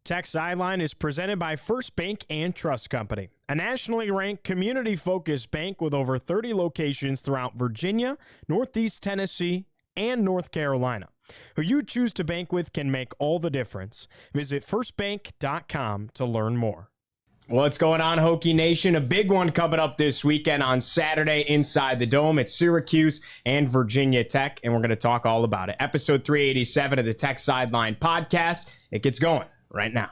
Tech Sideline is presented by First Bank and Trust Company, a nationally ranked community-focused bank with over 30 locations throughout Virginia, Northeast Tennessee, and North Carolina. Who you choose to bank with can make all the difference. Visit firstbank.com to learn more. What's going on, Hokie Nation? A big one coming up this weekend on Saturday inside the Dome. It's Syracuse and Virginia Tech, and we're going to talk all about it. Episode 387 of the Tech Sideline podcast. It gets going right now.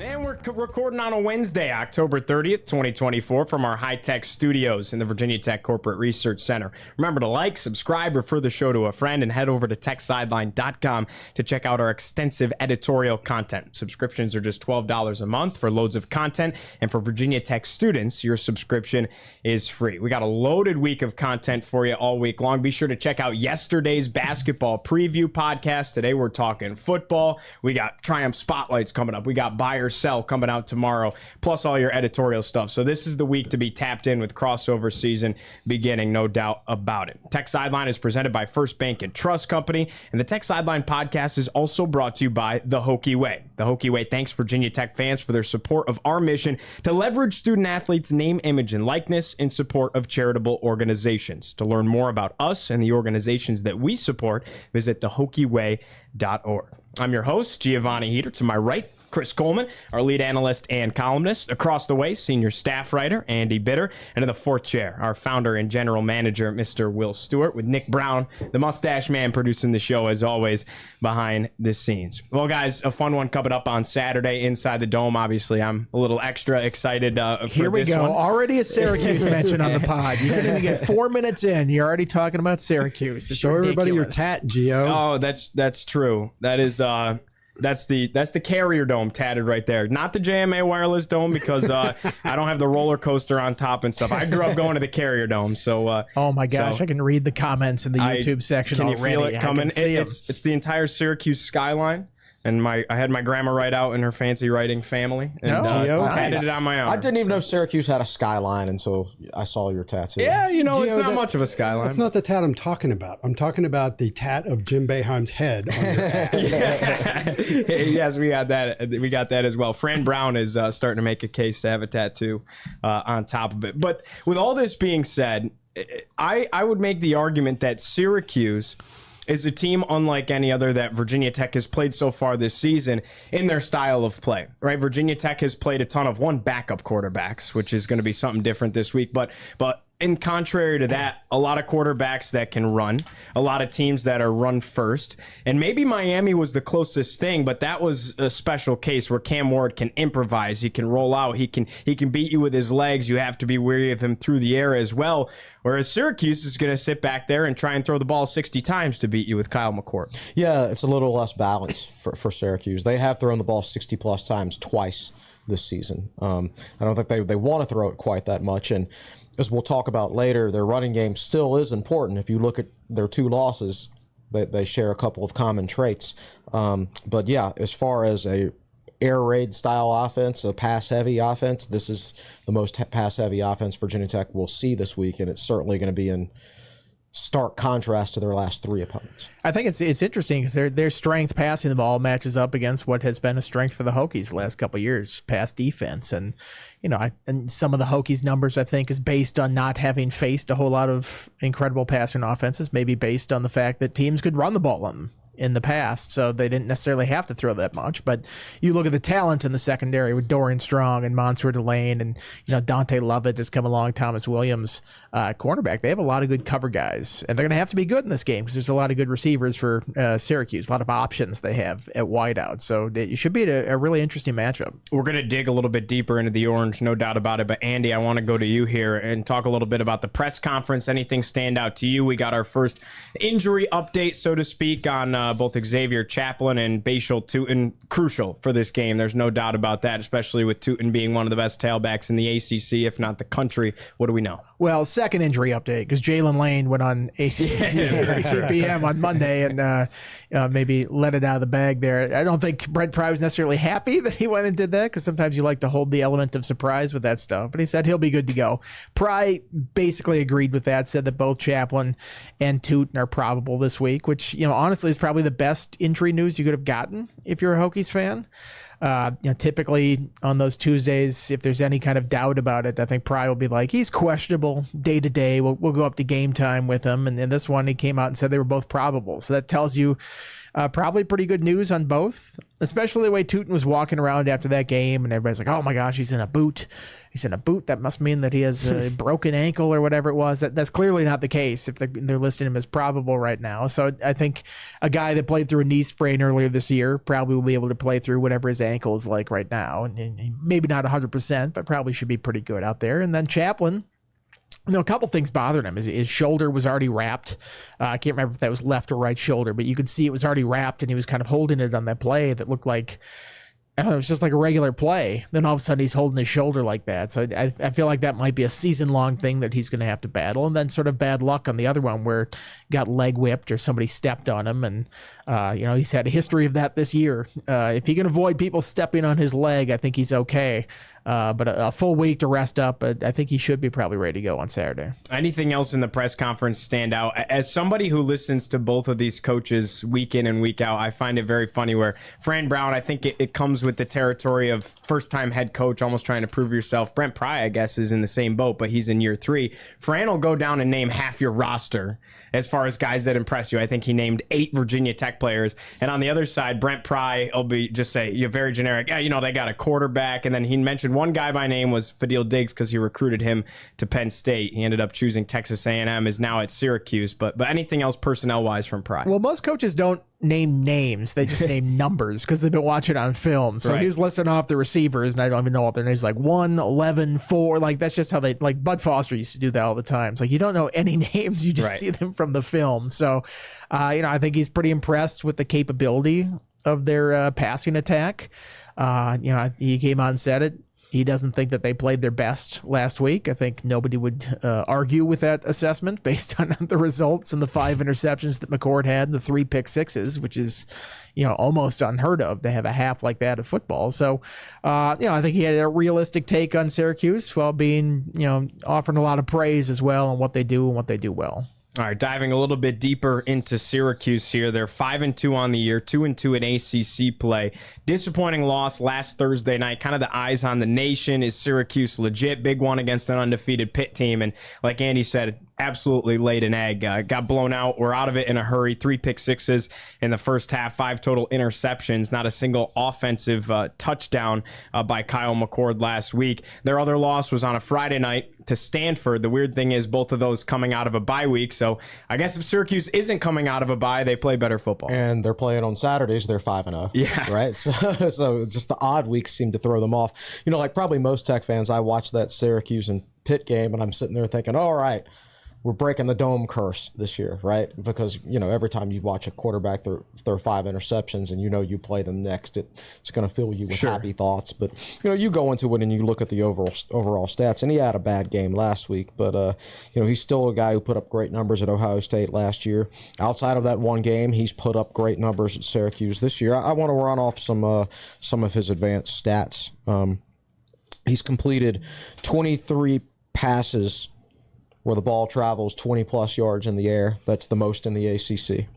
And we're recording on a Wednesday, October 30th, 2024, from our high-tech studios in the Virginia Tech Corporate Research Center. Remember to like, subscribe, refer the show to a friend, and head over to techsideline.com to check out our extensive editorial content. Subscriptions are just $12 a month for loads of content, and for Virginia Tech students, your subscription is free. We got a loaded week of content for you all week long. Be sure to check out yesterday's basketball preview podcast. Today we're talking football. We got Triumph Spotlights coming up. We got Buy or Sell coming out tomorrow, plus all your editorial stuff. So this is the week to be tapped in with crossover season beginning, no doubt about it. Tech Sideline is presented by First Bank and Trust Company, and the Tech Sideline podcast is also brought to you by The Hokie Way. The Hokie Way thanks Virginia Tech fans for their support of our mission to leverage student athletes' name, image, and likeness in support of charitable organizations. To learn more about us and the organizations that we support, visit thehokieway.org. I'm your host, Giovanni Heater. To my right, Chris Coleman, our lead analyst and columnist. Across the way, senior staff writer Andy Bitter. And in the fourth chair, our founder and general manager, Mr. Will Stewart, with Nick Brown, the mustache man, producing the show, as always, behind the scenes. Well, guys, a fun one coming up on Saturday inside the Dome. Obviously, I'm a little extra excited for this one. Here we go. Already a Syracuse mention on the pod. You couldn't even get 4 minutes in. You're already talking about Syracuse. It's Show ridiculous. everybody your tat, Gio. Oh, that's true. That is that's the Carrier Dome tatted right there. Not the JMA Wireless Dome, because I don't have the roller coaster on top and stuff. I grew up going to the Carrier Dome, so oh my gosh, I can read the comments in the YouTube section can already. You feel it coming? It's the entire Syracuse skyline. And I had my grandma write out in her fancy writing family, and tatted it on my arm. I didn't even know Syracuse had a skyline until I saw your tattoo. Yeah, Gio, it's not much of a skyline. That's not the tat I'm talking about. I'm talking about the tat of Jim Boeheim's head on your ass. Yes, we got that. We got that as well. Fran Brown is starting to make a case to have a tattoo on top of it. But with all this being said, I would make the argument that Syracuse is a team unlike any other that Virginia Tech has played so far this season in their style of play, right? Virginia Tech has played a ton of backup quarterbacks, which is going to be something different this week. But in contrary to that, a lot of quarterbacks that can run, a lot of teams that are run first. And maybe Miami was the closest thing, but that was a special case where Cam Ward can improvise. He can roll out. He can beat you with his legs. You have to be wary of him through the air as well. Whereas Syracuse is going to sit back there and try and throw the ball 60 times to beat you with Kyle McCord. Yeah, it's a little less balanced for Syracuse. They have thrown the ball 60-plus times twice this season. I don't think they want to throw it quite that much. And as we'll talk about later, their running game still is important. If you look at their two losses, they share a couple of common traits. But yeah, as far as a air raid style offense, a pass-heavy offense, this is the most pass-heavy offense Virginia Tech will see this week, and it's certainly going to be in stark contrast to their last three opponents. I think it's interesting because their strength passing the ball matches up against what has been a strength for the Hokies the last couple of years, pass defense. And and some of the Hokies numbers, I think, is based on not having faced a whole lot of incredible passing offenses, maybe based on the fact that teams could run the ball on them in the past, so they didn't necessarily have to throw that much. But you look at the talent in the secondary with Dorian Strong and Mansour Delane, and Dante Lovett has come along, Thomas Williams, cornerback. They have a lot of good cover guys, and they're going to have to be good in this game because there's a lot of good receivers for Syracuse, a lot of options they have at wideout. So it should be a really interesting matchup. We're going to dig a little bit deeper into the orange, no doubt about it. But Andy, I want to go to you here and talk a little bit about the press conference. Anything stand out to you? We got our first injury update, so to speak, on both Xavier Chaplin and Bashal Tootin crucial for this game. There's no doubt about that, especially with Tootin being one of the best tailbacks in the ACC, if not the country. What do we know? Well, second injury update, because Jalen Lane went on ACC PM on Monday and maybe let it out of the bag there. I don't think Brent Pry was necessarily happy that he went and did that, because sometimes you like to hold the element of surprise with that stuff. But he said he'll be good to go. Pry basically agreed with that, said that both Chaplin and Tootin are probable this week, which, honestly is probably the best injury news you could have gotten if you're a Hokies fan. Typically on those Tuesdays, if there's any kind of doubt about it, I think Pry will be like, he's questionable day to day. We'll go up to game time with him. And in this one, he came out and said they were both probable. So that tells you probably pretty good news on both, especially the way Tootin was walking around after that game. And everybody's like, oh my gosh, he's in a boot. He's in a boot. That must mean that he has a broken ankle or whatever it was. That's clearly not the case if they're listing him as probable right now. So I think a guy that played through a knee sprain earlier this year probably will be able to play through whatever his ankle is like right now. And maybe not 100%, but probably should be pretty good out there. And then Chaplin, a couple things bothered him. His shoulder was already wrapped. I can't remember if that was left or right shoulder, but you could see it was already wrapped, and he was kind of holding it on that play that looked like, I don't know, it was just like a regular play. Then all of a sudden he's holding his shoulder like that. So I feel like that might be a season-long thing that he's going to have to battle. And then sort of bad luck on the other one where got leg whipped or somebody stepped on him. And, he's had a history of that this year. If he can avoid people stepping on his leg, I think he's okay. But a full week to rest up, I think he should be probably ready to go on Saturday. Anything else in the press conference stand out? As somebody who listens to both of these coaches week in and week out, I find it very funny where Fran Brown, I think it comes with the territory of first-time head coach, almost trying to prove yourself. Brent Pry, I guess, is in the same boat, but he's in year 3. Fran will go down and name half your roster as far as guys that impress you. I think he named 8 Virginia Tech players. And on the other side, Brent Pry will be just say, you're very generic. Yeah, they got a quarterback. And then he mentioned one guy by name was Fadil Diggs because he recruited him to Penn State. He ended up choosing Texas A&M, is now at Syracuse. But anything else personnel-wise from Pry? Well, most coaches don't name names. They just name numbers because they've been watching on film. So Right. he was listing off the receivers, and I don't even know what their names, like 1, 11, 4. Like, that's just how they, like Bud Foster used to do that all the time. It's like, you don't know any names. You just Right. see them from the film. So, I think he's pretty impressed with the capability of their passing attack. He came on and said it. He doesn't think that they played their best last week. I think nobody would argue with that assessment based on the results and the 5 interceptions that McCord had and the 3 pick sixes, which is, almost unheard of to have a half like that of football. So, I think he had a realistic take on Syracuse while being, offering a lot of praise as well on what they do and what they do well. All right, diving a little bit deeper into Syracuse here. They're 5-2 on the year, 2-2 in ACC play. Disappointing loss last Thursday night. Kind of the eyes on the nation. Is Syracuse legit? Big one against an undefeated Pitt team. And like Andy said, absolutely laid an egg. Got blown out. We're out of it in a hurry. 3 pick sixes in the first half, 5 total interceptions. Not a single offensive touchdown by Kyle McCord last week. Their other loss was on a Friday night to Stanford. The weird thing is both of those coming out of a bye week. So I guess if Syracuse isn't coming out of a bye, they play better football. And they're playing on Saturdays. They're 5-0. Yeah. Right. So just the odd weeks seem to throw them off. Like probably most Tech fans, I watched that Syracuse and Pitt game, and I'm sitting there thinking, all right, we're breaking the dome curse this year, right? Because, every time you watch a quarterback throw 5 interceptions and you play them next, it's going to fill you with happy thoughts. But, you go into it and you look at the overall stats, and he had a bad game last week. But, he's still a guy who put up great numbers at Ohio State last year. Outside of that one game, he's put up great numbers at Syracuse this year. I want to run off some of his advanced stats. He's completed 23 passes where the ball travels 20-plus yards in the air. That's the most in the ACC.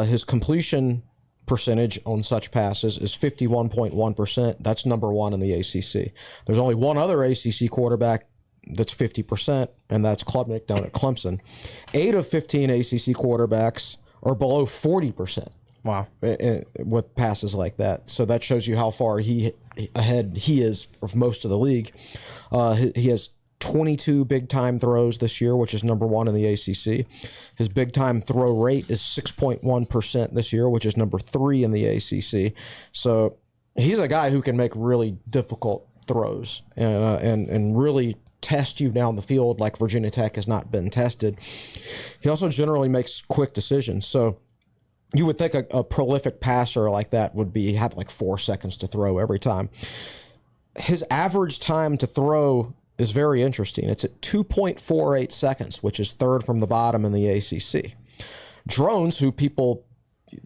His completion percentage on such passes is 51.1%. That's number 1 in the ACC. There's only one other ACC quarterback that's 50%, and that's Klubnik down at Clemson. 8 of 15 ACC quarterbacks are below 40%. Wow. With passes like that. So that shows you how far ahead he is of most of the league. He has 22 big-time throws this year, which is number 1 in the ACC. His big-time throw rate is 6.1% this year, which is number 3 in the ACC. So he's a guy who can make really difficult throws and really test you down the field like Virginia Tech has not been tested. He also generally makes quick decisions. So you would think a prolific passer like that would have like 4 seconds to throw every time. His average time to throw is very interesting. It's at 2.48 seconds, which is third from the bottom in the ACC. Drones, who people,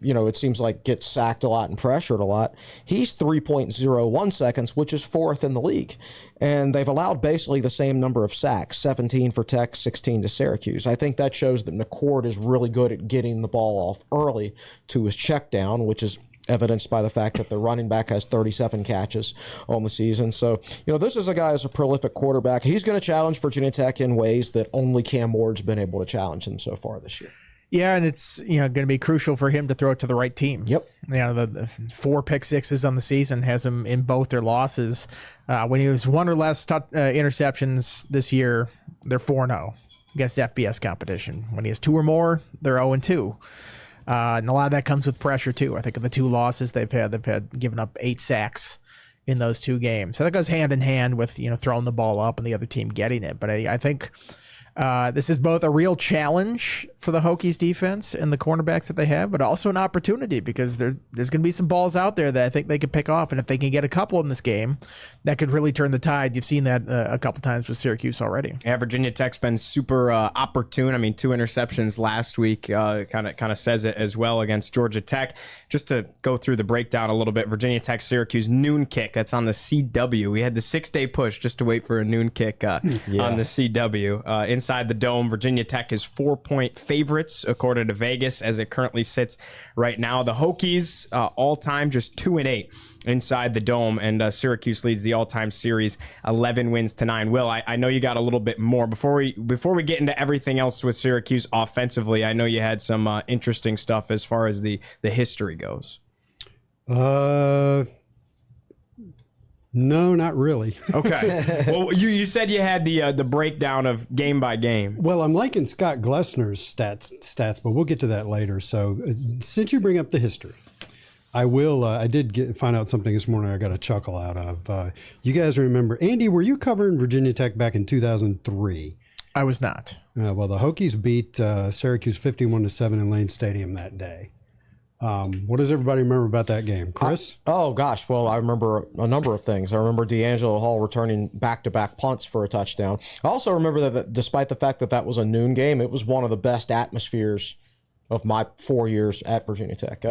it seems like gets sacked a lot and pressured a lot, he's 3.01 seconds, which is fourth in the league. And they've allowed basically the same number of sacks, 17 for Tech, 16 to Syracuse. I think that shows that McCord is really good at getting the ball off early to his check down, which is evidenced by the fact that the running back has 37 catches on the season. So, this is a guy who's a prolific quarterback. He's going to challenge Virginia Tech in ways that only Cam Ward's been able to challenge them so far this year. Yeah, and it's going to be crucial for him to throw it to the right team. Yep. The 4 pick sixes on the season has him in both their losses. When he was 1 or less interceptions this year, they're 4-0 against FBS competition. When he has 2 or more, they're 0-2. And a lot of that comes with pressure too. I think of the 2 losses they've had given up 8 sacks in those 2 games. So that goes hand in hand with throwing the ball up and the other team getting it. But I think this is both a real challenge for the Hokies defense and the cornerbacks that they have, but also an opportunity because there's going to be some balls out there that I think they could pick off. And if they can get a couple in this game, that could really turn the tide. You've seen that a couple times with Syracuse already. Yeah, Virginia Tech's been super opportune. I mean, 2 interceptions last week kind of says it as well against Georgia Tech. Just to go through the breakdown a little bit, Virginia Tech, Syracuse, noon kick. That's on the CW. We had the 6-day push just to wait for a noon kick on the CW. Inside the Dome, Virginia Tech is 4-point favorites according to Vegas as it currently sits right now. The Hokies all-time just 2-8 inside the Dome, and Syracuse leads the all-time series 11 wins to 9. Will, I know you got a little bit more before we get into everything else with Syracuse offensively. I know you had some interesting stuff as far as the history goes. No, not really. Okay. Well, you said you had the breakdown of game by game. Well, I'm liking Scott Glesner's stats, but we'll get to that later. So since you bring up the history, I will. I did find out something this morning I got a chuckle out of. You guys remember, Andy, were you covering Virginia Tech back in 2003? I was not. Well, the Hokies beat Syracuse 51-7 in Lane Stadium that day. What does everybody remember about that game? Chris? Oh, gosh. Well, I remember a number of things. I remember D'Angelo Hall returning back-to-back punts for a touchdown. I also remember that despite the fact that that was a noon game, it was one of the best atmospheres of my 4 years at Virginia Tech.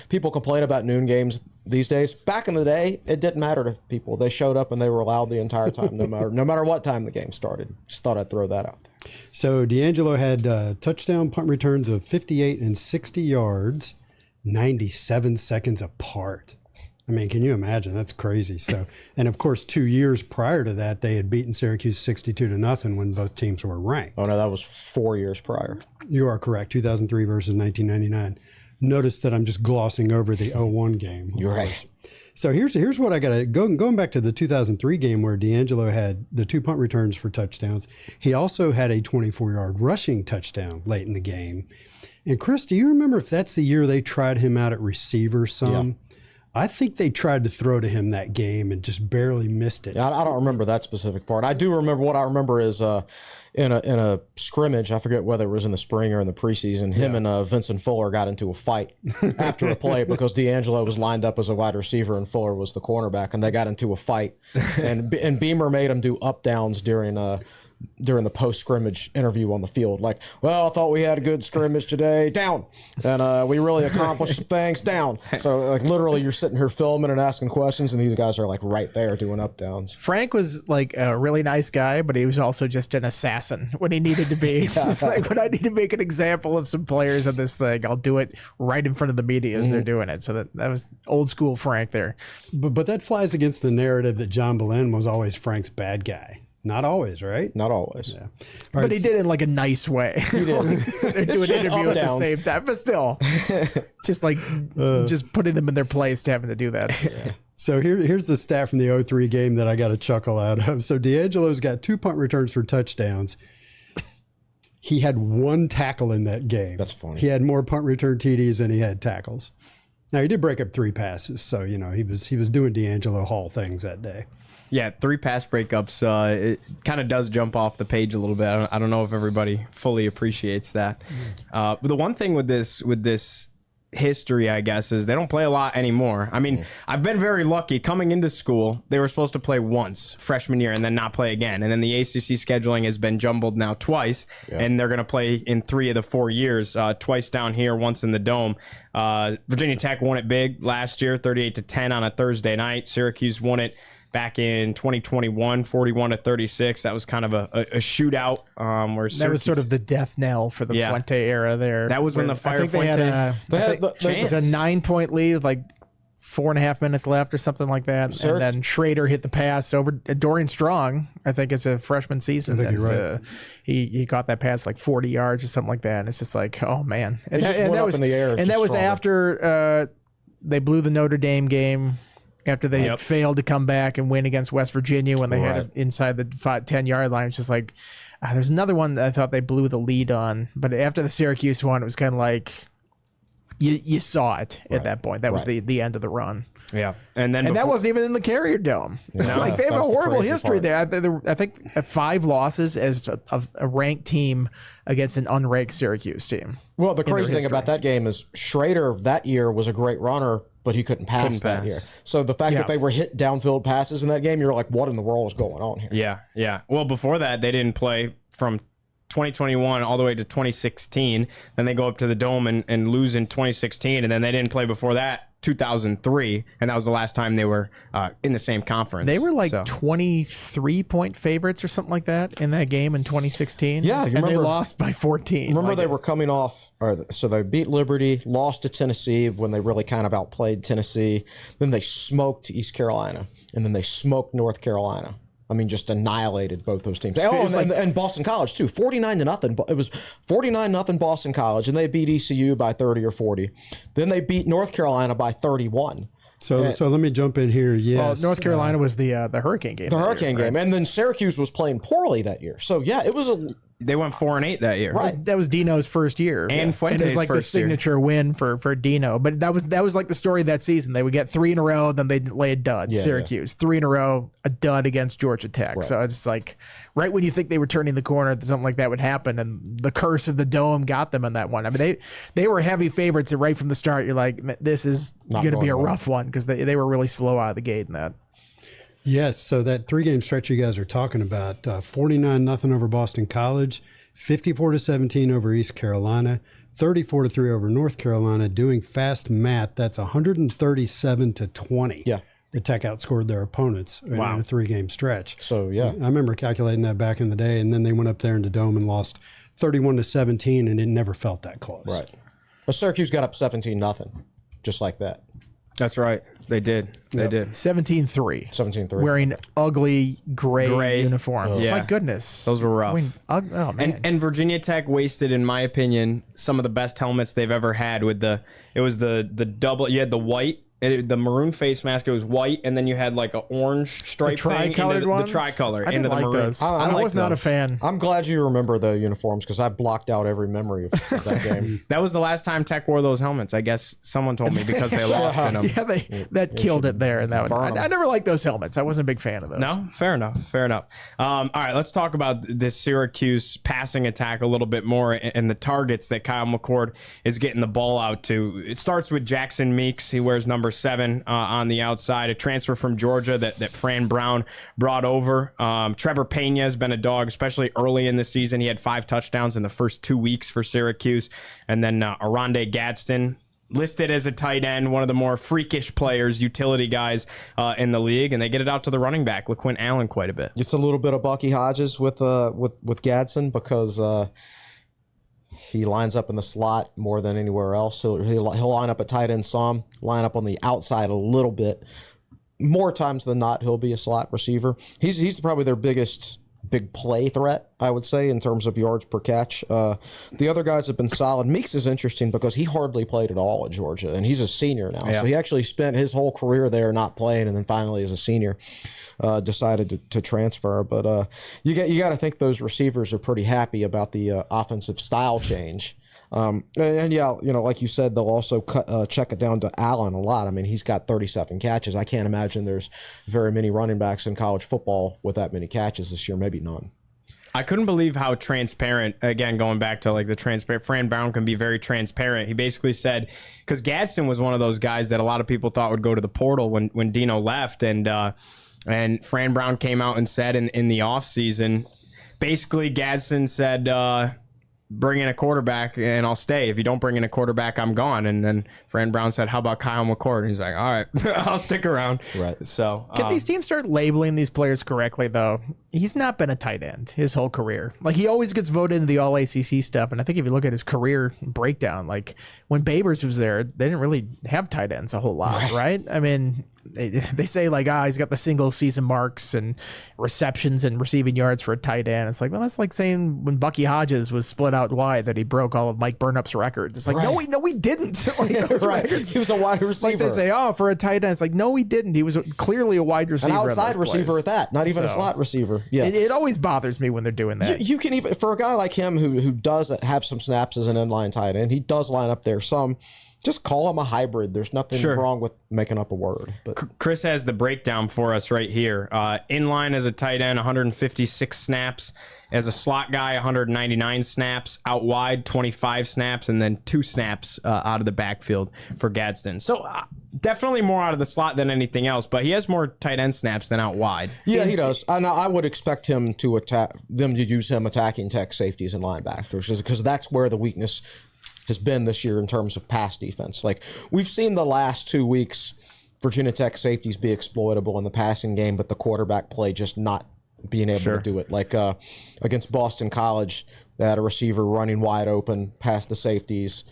People complain about noon games these days. Back in the day, it didn't matter to people. They showed up and they were loud the entire time, no matter what time the game started. Just thought I'd throw that out there. So D'Angelo had touchdown punt returns of 58 and 60 yards, 97 seconds apart. I mean, can you imagine? That's crazy. So, and of course, 2 years prior to that, they had beaten Syracuse 62-0 when both teams were ranked. Oh no, that was 4 years prior. You are correct. 2003 versus 1999. Notice that I'm just glossing over the 0-1 game. You're right. So here's what I got to going back to the 2003 game where D'Angelo had the 2 punt returns for touchdowns. He also had a 24-yard rushing touchdown late in the game. And Chris, do you remember if that's the year they tried him out at receiver some? Yeah. I think they tried to throw to him that game and just barely missed it. I don't remember that specific part. I do remember what I remember is in a scrimmage. I forget whether it was in the spring or in the preseason. Him and Vincent Fuller got into a fight after a play because D'Angelo was lined up as a wide receiver and Fuller was the cornerback, and they got into a fight. And Beamer made him do up downs during the post-scrimmage interview on the field. Like, well, I thought we had a good scrimmage today. Down. And we really accomplished some things. Down. So, like, literally, you're sitting here filming and asking questions, and these guys are, like, right there doing up-downs. Frank was, like, a really nice guy, but he was also just an assassin when he needed to be. Just like, when I need to make an example of some players on this thing, I'll do it right in front of the media as they're doing it. So that was old-school Frank there. But that flies against the narrative that John Belen was always Frank's bad guy. Not always, right? Not always. Yeah. But he did it in like a nice way. He did. They're doing an interview at the same time, but still, just like just putting them in their place to having to do that. Yeah. So here's the stat from the 03 game that I got a chuckle out of. So D'Angelo's got 2 punt returns for touchdowns. He had 1 tackle in that game. That's funny. He had more punt return TDs than he had tackles. Now he did break up 3 passes, so he was doing D'Angelo Hall things that day. Yeah, 3 pass breakups. It kind of does jump off the page a little bit. I don't know if everybody fully appreciates that. But the one thing with this history, I guess, is they don't play a lot anymore. I mean, I've been very lucky. Coming into school, they were supposed to play once freshman year and then not play again. And then the ACC scheduling has been jumbled now twice, and they're going to play in 3 of the 4 years, twice down here, once in the Dome. Virginia Tech won it big last year, 38-10 on a Thursday night. Syracuse won it back in 2021, 41-36. That was kind of a shootout. Where Syracuse, that was sort of the death knell for the Fuente era there. That was when the Fire Fuente. It was a 9-point lead with like 4.5 minutes left or something like that. And then Schrader hit the pass over Dorian Strong, I think, as a freshman season. I think you're right. He got that pass like 40 yards or something like that. And it's just like, oh man. And that was in the air. And that was after they blew the Notre Dame game. After they failed to come back and win against West Virginia when they had it inside the 10-yard line. It's just like, there's another one that I thought they blew the lead on. But after the Syracuse one, it was kind of like, you saw it at that point. That was the end of the run. Yeah. And that wasn't even in the Carrier Dome. No, like they have a horrible history there. I think 5 losses as a ranked team against an unranked Syracuse team. Well, the crazy thing about that game is Schrader that year was a great runner, but he couldn't pass that year. So the fact that they were hit downfield passes in that game, you're like, what in the world is going on here? Yeah. Well, before that, they didn't play from 2021 all the way to 2016. Then they go up to the Dome and lose in 2016. And then they didn't play before that, 2003. And that was the last time they were in the same conference. They were like 23-point favorites or something like that in that game in 2016. Yeah, and they lost by 14. Remember they were coming off, so they beat Liberty, lost to Tennessee when they really kind of outplayed Tennessee. Then they smoked East Carolina, and then they smoked North Carolina. I mean, just annihilated both those teams. And Boston College, too. 49-0. It was 49-0 Boston College, and they beat ECU by 30 or 40. Then they beat North Carolina by 31. So let me jump in here. Yes. Well, North Carolina was the Hurricane game. The Hurricane game. And then Syracuse was playing poorly that year. So, yeah, it was They went 4-8 that year. Right. That was Dino's first year. And Fuente's it was like the signature win for Dino. But that was like the story of that season. They would get 3 in a row, then they'd lay a dud. Syracuse. 3 in a row, a dud against Georgia Tech. Right. So it's like right when you think they were turning the corner, something like that would happen. And the curse of the Dome got them on that one. I mean, they were heavy favorites, and right from the start, you're like, this is going to be a rough one because they were really slow out of the gate in that. Yes, so that 3-game stretch you guys are talking about, 49-0 over Boston College, 54-17 over East Carolina, 34-3 over North Carolina. Doing fast math, that's 137-20. Yeah. The Tech outscored their opponents in a 3-game stretch. So, yeah. I remember calculating that back in the day, and then they went up there in the Dome and lost 31-17, and it never felt that close. Right. Well, Syracuse got up 17-0, just like that. That's right. They did. They did. 17-3. 17-3. Wearing ugly gray uniforms. Yeah. My goodness. Those were rough. Oh, man. And Virginia Tech wasted, in my opinion, some of the best helmets they've ever had with the double, you had the white, the maroon face mask, it was white, and then you had like an orange stripe tri-colored thing. ones? The tricolor I into the like maroon. those. I was not a fan. I'm glad you remember the uniforms because I've blocked out every memory of that game. That was the last time Tech wore those helmets. I guess someone told me because they lost in them. Yeah, that killed it there. And that one. I never liked those helmets. I wasn't a big fan of those. No, fair enough. All right, let's talk about this Syracuse passing attack a little bit more and the targets that Kyle McCord is getting the ball out to. It starts with Jackson Meeks. He wears number 7 on the outside, a transfer from Georgia that Fran Brown brought over. Trevor Pena has been a dog, especially early in the season. He had 5 touchdowns in the first 2 weeks for Syracuse. And then Aronde Gadsden, listed as a tight end, one of the more freakish players, utility guys in the league, and they get it out to the running back, LaQuint Allen, quite a bit. It's a little bit of Bucky Hodges with Gadsden because he lines up in the slot more than anywhere else. So he'll line up at tight end some, line up on the outside a little bit. More times than not, he'll be a slot receiver. He's probably their biggest big play threat, I would say, in terms of yards per catch. The other guys have been solid. Meeks is interesting because he hardly played at all at Georgia, and he's a senior now. Yeah. So he actually spent his whole career there not playing, and then finally as a senior decided to transfer. But you got to think those receivers are pretty happy about the offensive style change. And yeah, like you said, they'll also check it down to Allen a lot. I mean, he's got 37 catches. I can't imagine there's very many running backs in college football with that many catches this year. Maybe none. I couldn't believe how transparent, again, going back to like the transparent, Fran Brown can be very transparent. He basically said, because Gadsden was one of those guys that a lot of people thought would go to the portal when Dino left. And Fran Brown came out and said in the offseason, basically Gadsden said, bring in a quarterback and I'll stay. If you don't bring in a quarterback, I'm gone. And then Fran Brown said, how about Kyle McCord? And he's like, all right, I'll stick around. Right. So Can these teams start labeling these players correctly, though? He's not been a tight end his whole career. Like, he always gets voted into the All-ACC stuff, and I think if you look at his career breakdown, like, when Babers was there, they didn't really have tight ends a whole lot, right? I mean, they say, like, he's got the single-season marks and receptions and receiving yards for a tight end. It's like, well, that's like saying when Bucky Hodges was split out wide that he broke all of Mike Burnup's records. It's like, no, we didn't. Like, those records, he was a wide receiver. like they say, for a tight end. It's like, no, he didn't. He was clearly a wide receiver. An outside receiver at that, not even a slot receiver. Yeah, it always bothers me when they're doing that. You can even, for a guy like him who does have some snaps as an inline tight end, he does line up there some. Just call him a hybrid. There's nothing wrong with making up a word. But Chris has the breakdown for us right here. Inline as a tight end, 156 snaps. As a slot guy, 199 snaps. Out wide, 25 snaps. And then 2 snaps out of the backfield for Gadsden. So definitely more out of the slot than anything else. But he has more tight end snaps than out wide. Yeah, he does. I would expect him to use him attacking tech safeties and linebackers, because that's where the weakness has been this year in terms of pass defense. Like, we've seen the last 2 weeks Virginia Tech safeties be exploitable in the passing game, but the quarterback play just not being able to do it. Like against Boston College, they had a receiver running wide open past the safeties.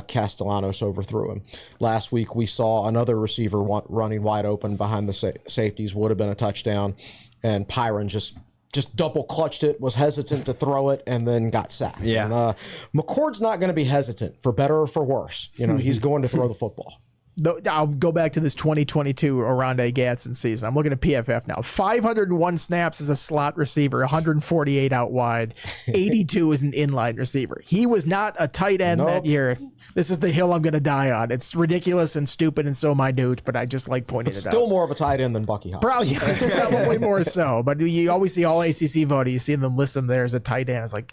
Castellanos overthrew him. Last week we saw another receiver running wide open behind the safeties, would have been a touchdown, and Pyron just double clutched it, was hesitant to throw it, and then got sacked. Yeah. And, McCord's not going to be hesitant, for better or for worse. He's going to throw the football. I'll go back to this 2022 Oronde Gadsden season. I'm looking at PFF now. 501 snaps as a slot receiver, 148 out wide, 82 as an inline receiver. He was not a tight end that year. This is the hill I'm going to die on. It's ridiculous and stupid and so minute, but I just like pointing it out. Still more of a tight end than Bucky Hodges. Probably more so. But you always see all ACC voting. You see them list them there as a tight end. It's like,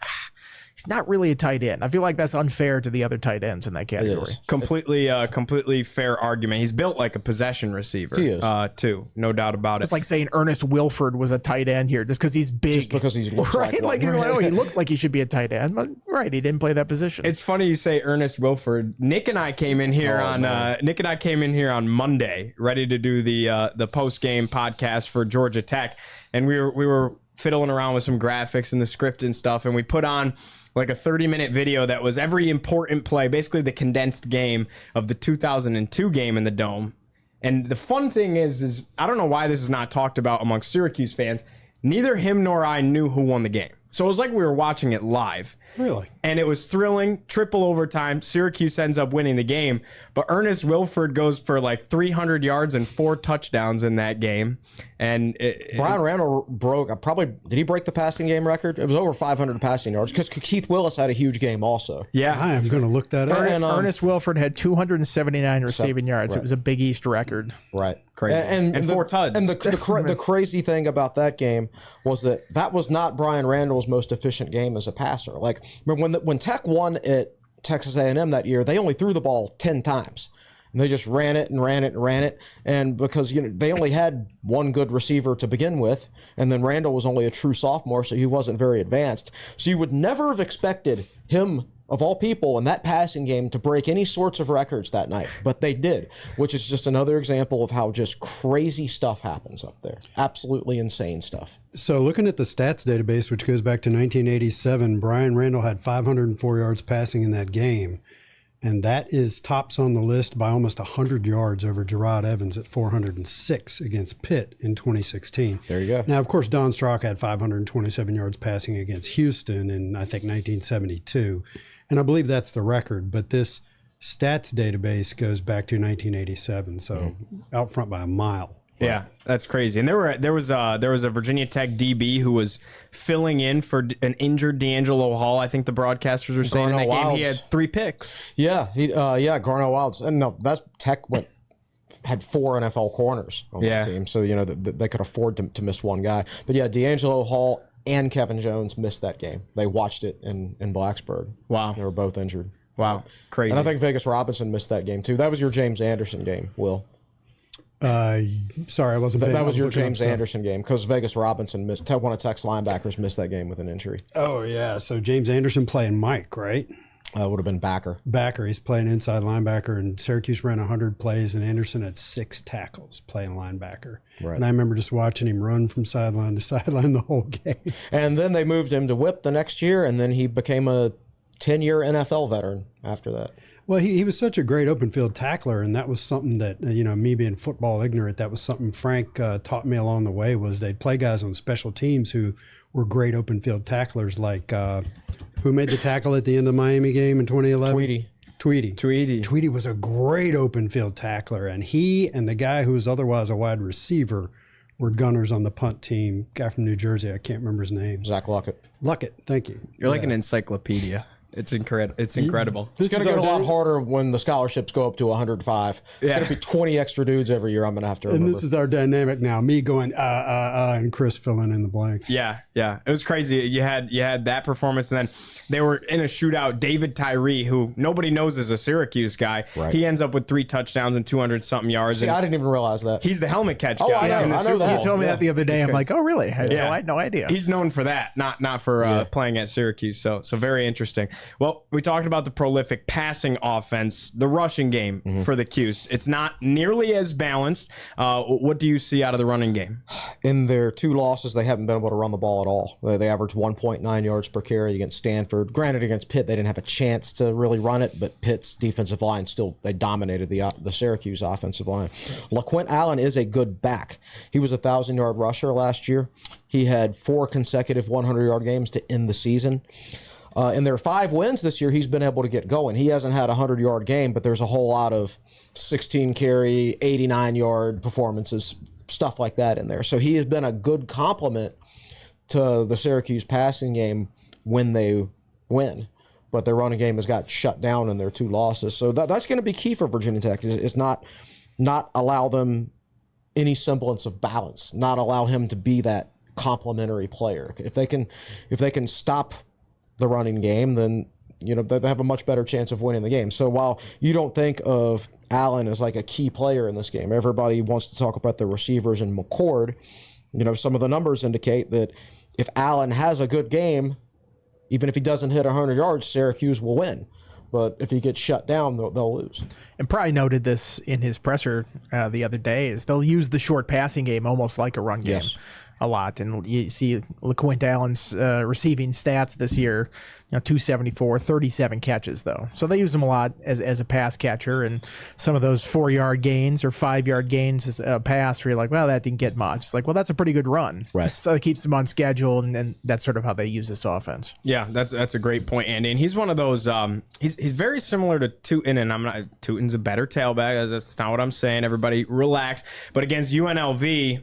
he's not really a tight end. I feel like that's unfair to the other tight ends in that category. Completely fair argument. He's built like a possession receiver. He is. Too. No doubt about it. It's like saying Ernest Wilford was a tight end here just because he's big. Just because he looks right? like you're like, he looks like he should be a tight end. But right, he didn't play that position. It's funny you say Ernest Wilford. Nick and I came in here on Monday, ready to do the post game podcast for Georgia Tech, and we were fiddling around with some graphics and the script and stuff, and we put on like a 30-minute video that was every important play, basically the condensed game of the 2002 game in the Dome. And the fun thing is I don't know why this is not talked about amongst Syracuse fans. Neither him nor I knew who won the game. So it was like we were watching it live. Really? And it was thrilling, triple overtime. Syracuse ends up winning the game. But Ernest Wilford goes for like 300 yards and 4 touchdowns in that game. And Brian Randall did he break the passing game record? It was over 500 passing yards, because Keith Willis had a huge game also. yeah. I am going to look that up. Ernest Wilford had 279 receiving yards. right. It was a Big East record. Right. Crazy. And 4 tuds. And the crazy thing about that game was that was not Brian Randall's most efficient game as a passer. Like, remember when Tech won at Texas A&M that year, they only threw the ball 10 times. And they just ran it and ran it and ran it. And because they only had one good receiver to begin with, and then Randall was only a true sophomore, so he wasn't very advanced. So you would never have expected him, of all people, in that passing game to break any sorts of records that night. But they did, which is just another example of how just crazy stuff happens up there. Absolutely insane stuff. So looking at the stats database, which goes back to 1987, Brian Randall had 504 yards passing in that game. And that is tops on the list by almost 100 yards over Gerard Evans at 406 against Pitt in 2016. There you go. Now, of course, Don Strock had 527 yards passing against Houston in, I think, 1972. And I believe that's the record. But this stats database goes back to 1987, so out front by a mile. Yeah, that's crazy. And there was a Virginia Tech DB who was filling in for an injured D'Angelo Hall. I think the broadcasters were saying in that game he had 3 picks. Yeah, Garnell Wilds. And no, that's Tech had 4 NFL corners on that team, so they could afford to miss one guy. But yeah, D'Angelo Hall, and Kevin Jones missed that game. They watched it in Blacksburg. Wow. They were both injured. Wow. Crazy. And I think Vegas Robinson missed that game too. That was your James Anderson game, Will. Sorry, I wasn't. That was your James Anderson game because Vegas Robinson missed. One of Tech's linebackers missed that game with an injury. Oh yeah, so James Anderson playing Mike, right? Would have been Backer. He's playing inside linebacker, and Syracuse ran 100 plays, and Anderson had 6 tackles playing linebacker. Right. And I remember just watching him run from sideline to sideline the whole game. And then they moved him to whip the next year, and then he became a 10-year NFL veteran after that. Well, he was such a great open field tackler, and that was something that, me being football ignorant, that was something Frank taught me along the way, was they'd play guys on special teams who were great open field tacklers, like who made the tackle at the end of the Miami game in 2011? Tweedy was a great open field tackler, and he and the guy who was otherwise a wide receiver were gunners on the punt team, guy from New Jersey. I can't remember his name. Zach Luckett. Luckett, thank you. You're like an encyclopedia. It's incredible. It's incredible. It's going to get a lot harder when the scholarships go up to 105. It's going to be 20 extra dudes every year I'm going to have to remember. And this is our dynamic now. Me going, and Chris filling in the blanks. Yeah. It was crazy. You had that performance, and then they were in a shootout. David Tyree, who nobody knows is a Syracuse guy, he ends up with 3 touchdowns and 200-something yards. See, I didn't even realize that. He's the helmet catch guy. I know that. You told me that the other day. I'm like, oh, really? I had no idea. He's known for that, not for playing at Syracuse. So very interesting. Well, we talked about the prolific passing offense, the rushing game for the Cuse. It's not nearly as balanced. What do you see out of the running game? In their 2 losses, they haven't been able to run the ball at all. They averaged 1.9 yards per carry against Stanford. Granted, against Pitt, they didn't have a chance to really run it, but Pitt's defensive line they dominated the Syracuse offensive line. LaQuint Allen is a good back. He was a 1,000-yard rusher last year. He had 4 consecutive 100-yard games to end the season. In their 5 wins this year, he's been able to get going. He hasn't had a 100-yard game, but there's a whole lot of 16-carry, 89-yard performances, stuff like that in there. So he has been a good complement to the Syracuse passing game when they win. But their running game has got shut down in their 2 losses. So that's going to be key for Virginia Tech, is not allow them any semblance of balance, not allow him to be that complementary player. If they can stop the running game, then they have a much better chance of winning the game. So while you don't think of Allen as like a key player in this game, everybody wants to talk about the receivers and McCord. Some of the numbers indicate that if Allen has a good game, even if he doesn't hit 100 yards, Syracuse will win. But if he gets shut down, they'll lose. And Pry noted this in his presser the other day, is they'll use the short passing game almost like a run game. Yes. A lot, and you see LaQuint Allen's receiving stats this year, 274, 37 catches though. So they use him a lot as a pass catcher, and some of those 4-yard gains or 5-yard gains as a pass where you're like, well, that didn't get much. It's like, well, that's a pretty good run. Right. So it keeps them on schedule, and that's sort of how they use this offense. Yeah, that's a great point, Andy. And he's one of those. He's very similar to Tootin, and Tootin's a better tailback. That's not what I'm saying. Everybody relax. But against UNLV,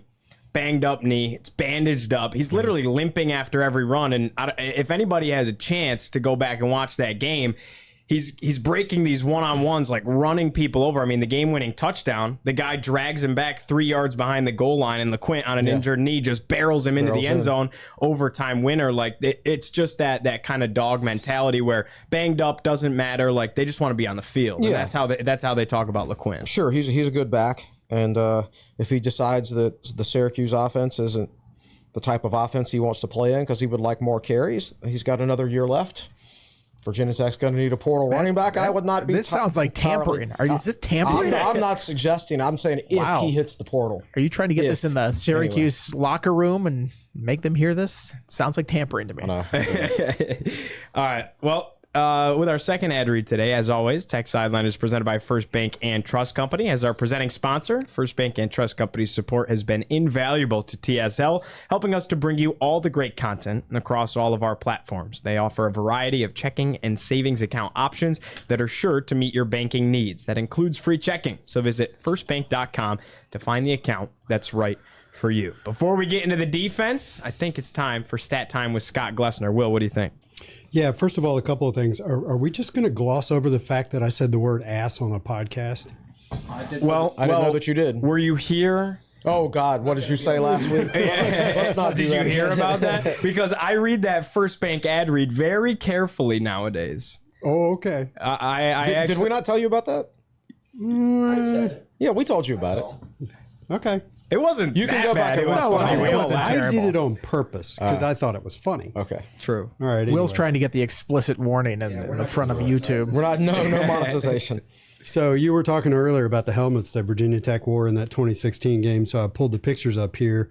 banged up knee, it's bandaged up. He's literally limping after every run. And if anybody has a chance to go back and watch that game, he's breaking these one-on-ones, like running people over. I mean, the game-winning touchdown, the guy drags him back 3 yards behind the goal line, and LaQuint on an injured knee just barrels him into the end zone, overtime winner. Like, it's just that kind of dog mentality where banged up doesn't matter. Like, they just want to be on the field. Yeah. And that's how they talk about LaQuint. Sure, he's a good back. And if he decides that the Syracuse offense isn't the type of offense he wants to play in because he would like more carries, he's got another year left. Virginia Tech's going to need a portal running back. I would not be. This sounds like tampering. Is this tampering? I'm not suggesting. I'm saying if he hits the portal. Are you trying to get this in the Syracuse locker room and make them hear this? Sounds like tampering to me. All right. Well, with our second ad read today, as always, Tech Sideline is presented by First Bank and Trust Company. As our presenting sponsor, First Bank and Trust Company's support has been invaluable to TSL, helping us to bring you all the great content across all of our platforms. They offer a variety of checking and savings account options that are sure to meet your banking needs. That includes free checking. So visit firstbank.com to find the account that's right for you. Before we get into the defense, I think it's time for Stat Time with Scott Glesner. Will, what do you think? Yeah, first of all, a couple of things. Are we just going to gloss over the fact that I said the word ass on a podcast? Well, I didn't know that you did. Were you here Oh God, what did you say last week? Let's not do Did you that hear again. about that? Because I read that First Bank ad read very carefully nowadays. Oh, okay. Did we not tell you about that? Yeah, we told you about it. Okay. It wasn't. You can that go bad. back and It was watch funny. it. We It all wasn't laughed. I did terrible. it on purpose because I thought it was funny. Okay. True. All right. Will's anyway. trying to get the explicit warning in the front of YouTube. We're not no monetization. So you were talking earlier about the helmets that Virginia Tech wore in that 2016 game. So I pulled the pictures up here.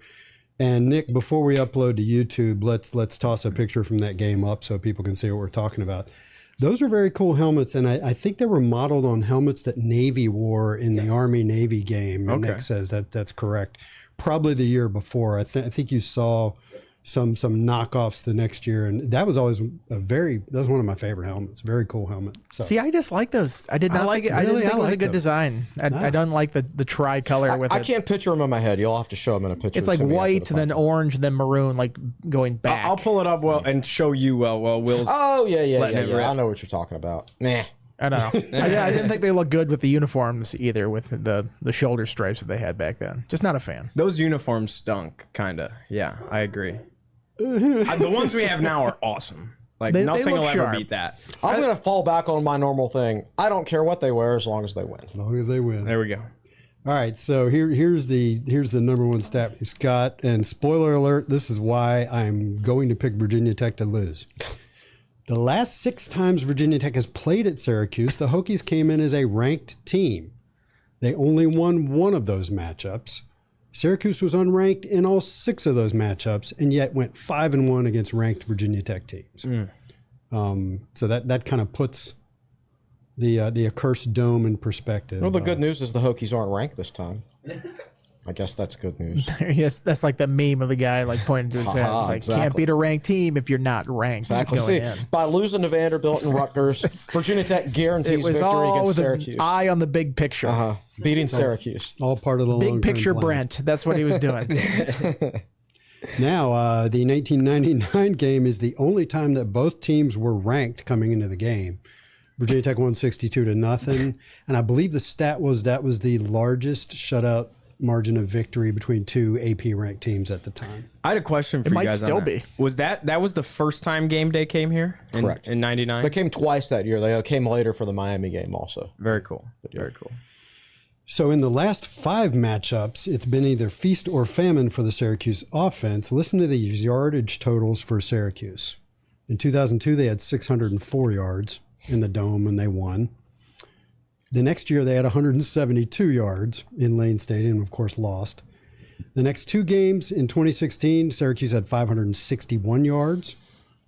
And Nick, before we upload to YouTube, let's toss a picture from that game up so people can see what we're talking about. Those are very cool helmets, and I think they were modeled on helmets that Navy wore in the Army-Navy game. And Okay. Nick says that's correct. Probably the year before. I think you saw some knockoffs the next year, and that was always that was one of my favorite helmets. Very cool helmet. So. See, I just like those. I did not like it. I didn't really, think I it was a like good them. design. I don't like the tricolor with I it. can't picture them in my head. You'll have to show them in a picture. It's like to me after white, the then podcast. orange, then maroon, like going back. I'll pull it up and show you while Will's. Oh yeah. Letting it rip. I know what you're talking about. Nah. I don't know. I didn't think they looked good with the uniforms either, with the shoulder stripes that they had back then. Just not a fan. Those uniforms stunk, kind of. Yeah, I agree. The ones we have now are awesome. Like, They nothing look will ever sharp. beat that. I'm gonna fall back on my normal thing. I don't care what they wear as long as they win. As long as they win. There we go. All right, so here's the number one stat from Scott. And spoiler alert, this is why I'm going to pick Virginia Tech to lose. The last 6 times Virginia Tech has played at Syracuse, the Hokies came in as a ranked team. They only won 1 of those matchups. Syracuse was unranked in all 6 of those matchups, and yet went 5-1 against ranked Virginia Tech teams. So that kind of puts the accursed dome in perspective. Well, the good news is the Hokies aren't ranked this time. I guess that's good news. Yes, that's like the meme of the guy like pointing to his head. It's like, Exactly. can't beat a ranked team if you're not ranked. Exactly. Going See, in. by losing to Vanderbilt and Rutgers, Virginia Tech guarantees It was victory all against with Syracuse. an eye on the big picture. Beating Syracuse. all part of the Big long-term picture plan. Brent. That's what he was doing. Now, the 1999 game is the only time that both teams were ranked coming into the game. Virginia Tech won 62-0, and I believe the stat was that was the largest shutout margin of victory between 2 AP ranked teams at the time. I had a question for It you might guys. still on that. be. Was that was the first time game day came here? Correct. In '99. They came twice that year. They came later for the Miami game also. Very cool. Very cool. So in the last 5 matchups, it's been either feast or famine for the Syracuse offense. Listen to these yardage totals for Syracuse. In 2002, they had 604 yards in the dome and they won. The next year, they had 172 yards in Lane Stadium, of course, lost. The next 2 games in 2016, Syracuse had 561 yards.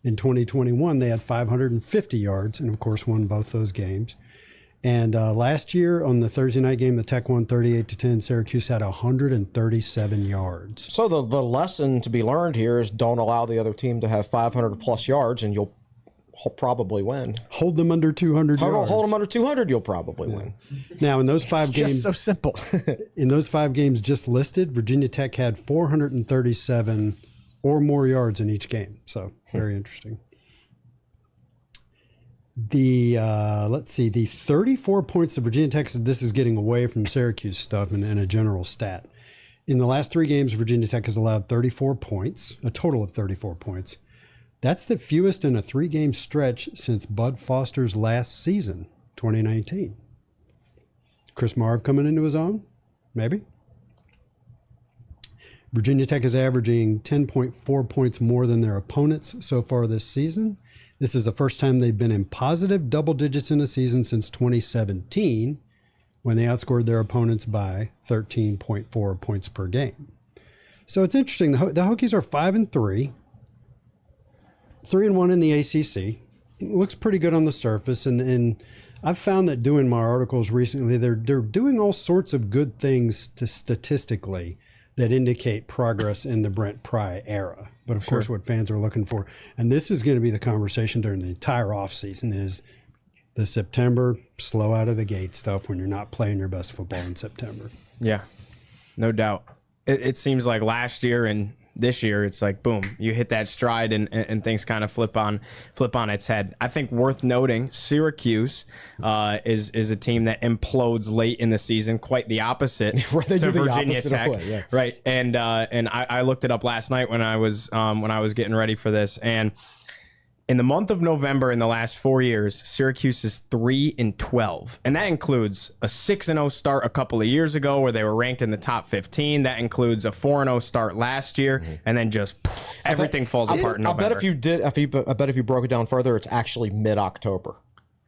In 2021, they had 550 yards and, of course, won both those games. And last year on the Thursday night game, the Tech won 38-10. Syracuse had 137 yards. So the lesson to be learned here is don't allow the other team to have 500 plus yards, and you'll probably win. Hold them under 200 yards. Hold them under 200, you'll probably win. Now, in those 5 Just games, so simple. in those 5 games just listed, Virginia Tech had 437 or more yards in each game. So very interesting. The let's see, the 34 points that Virginia Tech said, this is getting away from Syracuse stuff and a general stat. In the last 3 games, Virginia Tech has allowed 34 points, a total of 34 points. That's the fewest in a 3-game stretch since Bud Foster's last season, 2019. Chris Marv coming into his own? Maybe. Virginia Tech is averaging 10.4 points more than their opponents so far this season. This is the first time they've been in positive double digits in a season since 2017, when they outscored their opponents by 13.4 points per game. So it's interesting. The Hokies are 5-3, 3-1 in the ACC. It looks pretty good on the surface, and I've found that doing my articles recently, they're doing all sorts of good things statistically that indicate progress in the Brent Pry era. But of course, what fans are looking for, and this is going to be the conversation during the entire offseason, is the September slow out of the gate stuff when you're not playing your best football in September. Yeah, no doubt. It seems like last year and this year it's like boom, you hit that stride and things kind of flip on its head. I think worth noting, Syracuse is a team that implodes late in the season, quite the opposite to Virginia Tech, right? And I looked it up last night when I was getting ready for this, and in the month of November in the last 4 years, Syracuse is 3-12. And that includes a 6-0 start a couple of years ago where they were ranked in the top 15. That includes a 4-0 start last year. And then just everything falls apart in November. I bet if you broke it down further, it's actually mid-October.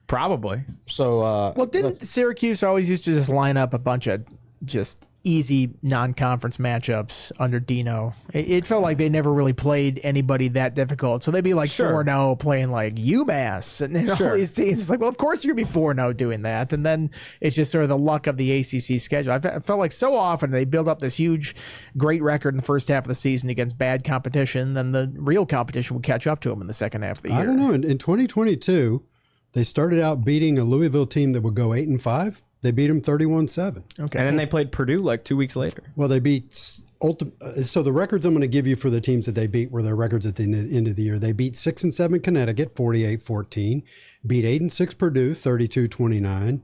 Probably. So, well, didn't Syracuse always used to just line up a bunch of just easy non-conference matchups under Dino? It felt like they never really played anybody that difficult. So they'd be like 4-0 playing like UMass and all these teams. It's like, well, of course you're going to be 4-0 doing that. And then it's just sort of the luck of the ACC schedule. I felt like so often they build up this huge, great record in the first half of the season against bad competition. Then the real competition would catch up to them in the second half of the year. I don't know. In 2022, they started out beating a Louisville team that would go 8-5. They beat them 31-7. Okay. And then they played Purdue like 2 weeks later. Well, they beat so the records I'm going to give you for the teams that they beat were their records at the end of the year. They beat 6-7 Connecticut, 48-14. Beat 8-6 Purdue, 32-29.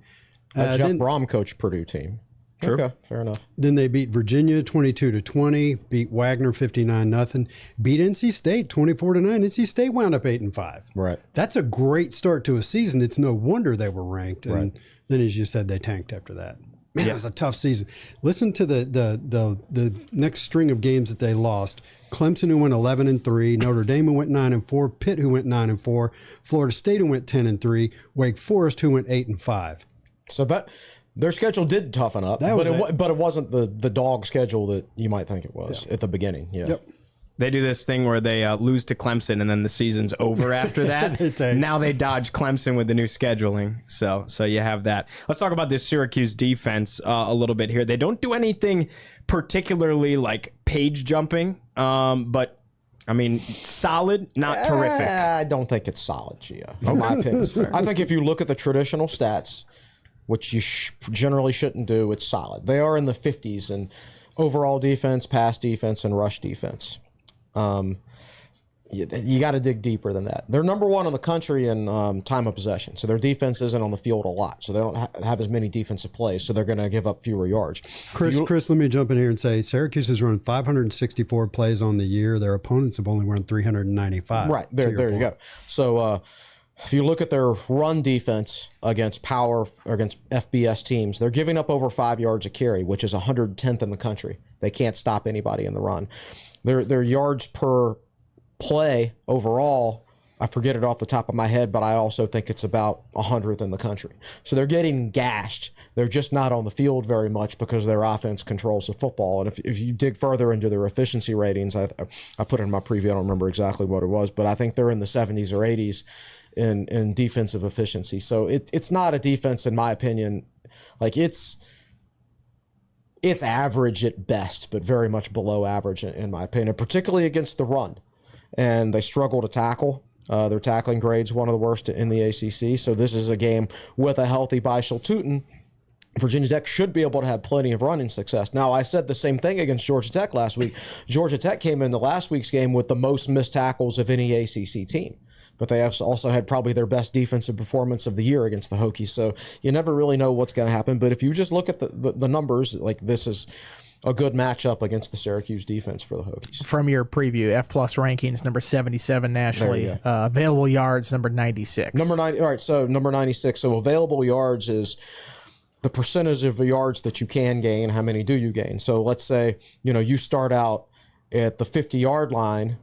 Jeff Brom coached Purdue team. True. Okay, fair enough. Then they beat Virginia 22-20. Beat Wagner 59-0. Beat NC State 24-9. NC State wound up 8-5. Right. That's a great start to a season. It's no wonder they were ranked. And then, as you said, they tanked after that. Man, it was a tough season. Listen to the next string of games that they lost. Clemson, who went 11-3, Notre Dame, who went 9-4, Pitt, who went 9-4, Florida State, who went 10-3, Wake Forest, who went 8-5. So that their schedule did toughen up, but it wasn't the dog schedule that you might think it was at the beginning. Yeah. Yep. They do this thing where they lose to Clemson and then the season's over after that. Now they dodge Clemson with the new scheduling. So you have that. Let's talk about this Syracuse defense a little bit here. They don't do anything particularly like page jumping, but I mean, solid, not terrific. I don't think it's solid, Gio. In my opinion. I think if you look at the traditional stats, which you generally shouldn't do, it's solid. They are in the 50s in overall defense, pass defense, and rush defense. You got to dig deeper than that. They're number one in the country in time of possession. So their defense isn't on the field a lot. So they don't have as many defensive plays. So they're going to give up fewer yards. Chris, let me jump in here and say Syracuse has run 564 plays on the year. Their opponents have only run 395. Right. There you go. So if you look at their run defense against power or against FBS teams, they're giving up over 5 yards a carry, which is 110th in the country. They can't stop anybody in the run. Their yards per play overall, I forget it off the top of my head, but I also think it's about 100th in the country. So they're getting gashed. They're just not on the field very much because their offense controls the football. And if you dig further into their efficiency ratings, I put it in my preview. I don't remember exactly what it was, but I think they're in the 70s or 80s in defensive efficiency. So it's not a defense, in my opinion. Like it's average at best, but very much below average in my opinion, particularly against the run. And they struggle to tackle. Their tackling grade's one of the worst in the ACC. So this is a game with a healthy Bishal Tootin. Virginia Tech should be able to have plenty of running success. Now, I said the same thing against Georgia Tech last week. Georgia Tech came into last week's game with the most missed tackles of any ACC team. But they also had probably their best defensive performance of the year against the Hokies. So you never really know what's going to happen. But if you just look at the numbers, like this is a good matchup against the Syracuse defense for the Hokies. From your preview, F+ rankings, number 77 nationally. Available yards, number 96. Number 90. All right, so number 96. So available yards is the percentage of the yards that you can gain. How many do you gain? So let's say, you start out at the 50-yard line.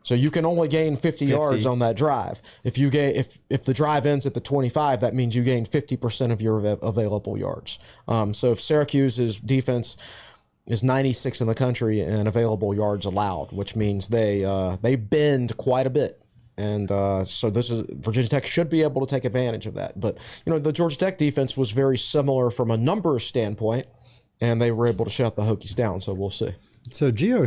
So you can only gain 50 yards on that drive. If the drive ends at the 25, that means you gain 50% of your available yards. So if Syracuse's defense is 96 in the country in available yards allowed, which means they bend quite a bit. And so Virginia Tech should be able to take advantage of that. But the Georgia Tech defense was very similar from a numbers standpoint, and they were able to shut the Hokies down. So we'll see. So, Gio,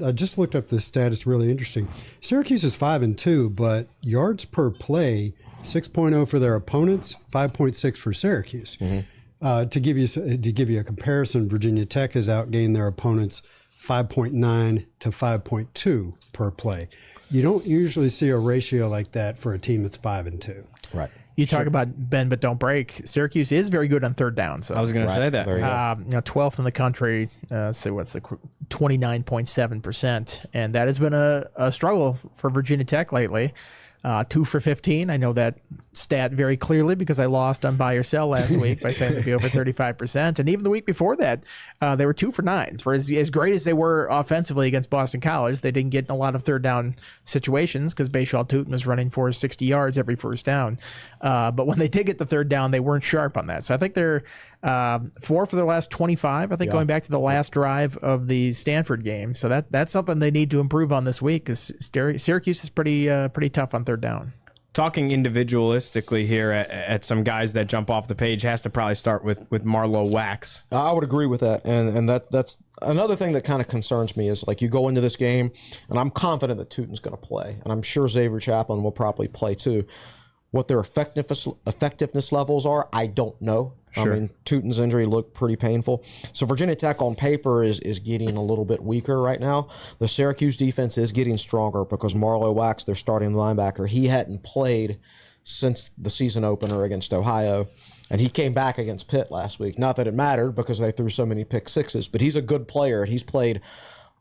I just looked up this stat. It's really interesting. Syracuse is 5-2, but yards per play, 6.0 for their opponents, 5.6 for Syracuse. Mm-hmm. To give you a comparison, Virginia Tech has outgained their opponents 5.9 to 5.2 per play. You don't usually see a ratio like that for a team that's 5-2. Right. You talk about bend but don't break. Syracuse is very good on third down. So I was going to say that. There you go. 12th in the country. So what's the 29.7%, and that has been a struggle for Virginia Tech lately. 2 for 15. I know that stat very clearly because I lost on buy or sell last week by saying they'd be over 35%. And even the week before that, they were 2 for 9. For as great as they were offensively against Boston College, they didn't get in a lot of third down situations because Bayshall Tootin was running for 60 yards every first down. But when they did get the third down, they weren't sharp on that. So I think they're 4 for their last 25. I think going back to the last drive of the Stanford game. So that's something they need to improve on this week because Syracuse is pretty tough on third down. Talking individualistically here at some guys that jump off the page has to probably start with Marlowe Wax. I would agree with that, and that's another thing that kind of concerns me is like you go into this game, and I'm confident that Tootin's going to play, and I'm sure Xavier Chaplin will probably play too. What their effectiveness levels are, I don't know. Sure. I mean, Tootin's injury looked pretty painful. So Virginia Tech on paper is getting a little bit weaker right now. The Syracuse defense is getting stronger because Marlowe Wax, their starting linebacker, he hadn't played since the season opener against Ohio. And he came back against Pitt last week. Not that it mattered because they threw so many pick sixes, but he's a good player. He's played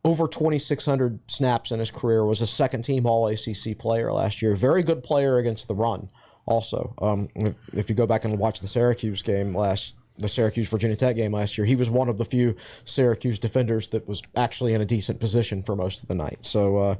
over 2,600 snaps in his career, was a second-team All-ACC player last year. Very good player against the run also. If you go back and watch the Syracuse Virginia Tech game last year, he was one of the few Syracuse defenders that was actually in a decent position for most of the night. So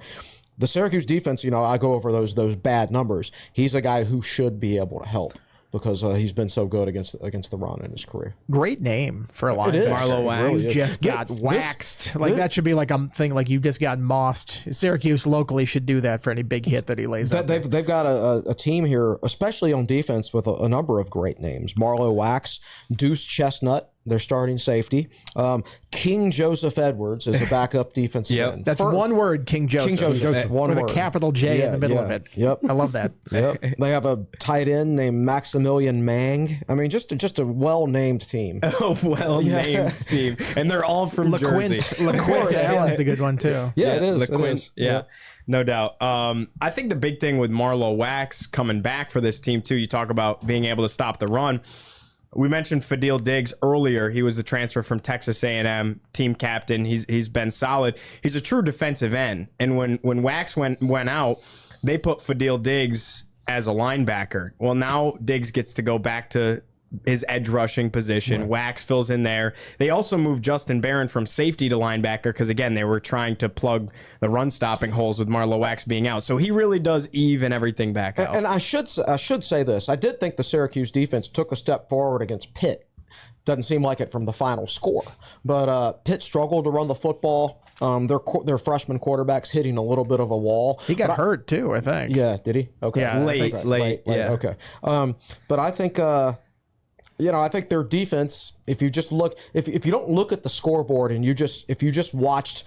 the Syracuse defense, I go over those bad numbers. He's a guy who should be able to help because he's been so good against the run in his career. Great name for a linebacker. Marlowe Wax. Really just got waxed. That should be like a thing like you just got mossed. Syracuse locally should do that for any big hit that he lays out. They've got a team here, especially on defense, with a number of great names. Marlowe Wax, Deuce Chestnut, their starting safety. King Joseph Edwards is a backup defensive end. That's one word, King Joseph. King Joseph, one with word. a capital J in the middle of it. Yep. I love that. Yep. They have a tight end named Maximilian Mang. I mean, just a well-named team. A well-named team. And they're all from Jersey. LaQuint Allen's a good one, too. Yeah, it is. LaQuint, yeah. No doubt. I think the big thing with Marlowe Wax coming back for this team, too, you talk about being able to stop the run. We mentioned Fadil Diggs earlier. He was the transfer from Texas A&M, team captain. He's been solid. He's a true defensive end. And when Wax went out, they put Fadil Diggs as a linebacker. Well, now Diggs gets to go back to his edge rushing position. Right. Wax fills in there. They also moved Justin Barron from safety to linebacker because, again, they were trying to plug the run stopping holes with Marlowe Wax being out. So he really does even everything back out. And I should say this. I did think the Syracuse defense took a step forward against Pitt. Doesn't seem like it from the final score. But Pitt struggled to run the football. Their freshman quarterback's hitting a little bit of a wall. He got hurt, too, I think. Yeah, did he? Okay. Yeah, late. Yeah. Okay. But I think... I think their defense, if you don't look at the scoreboard and if you just watched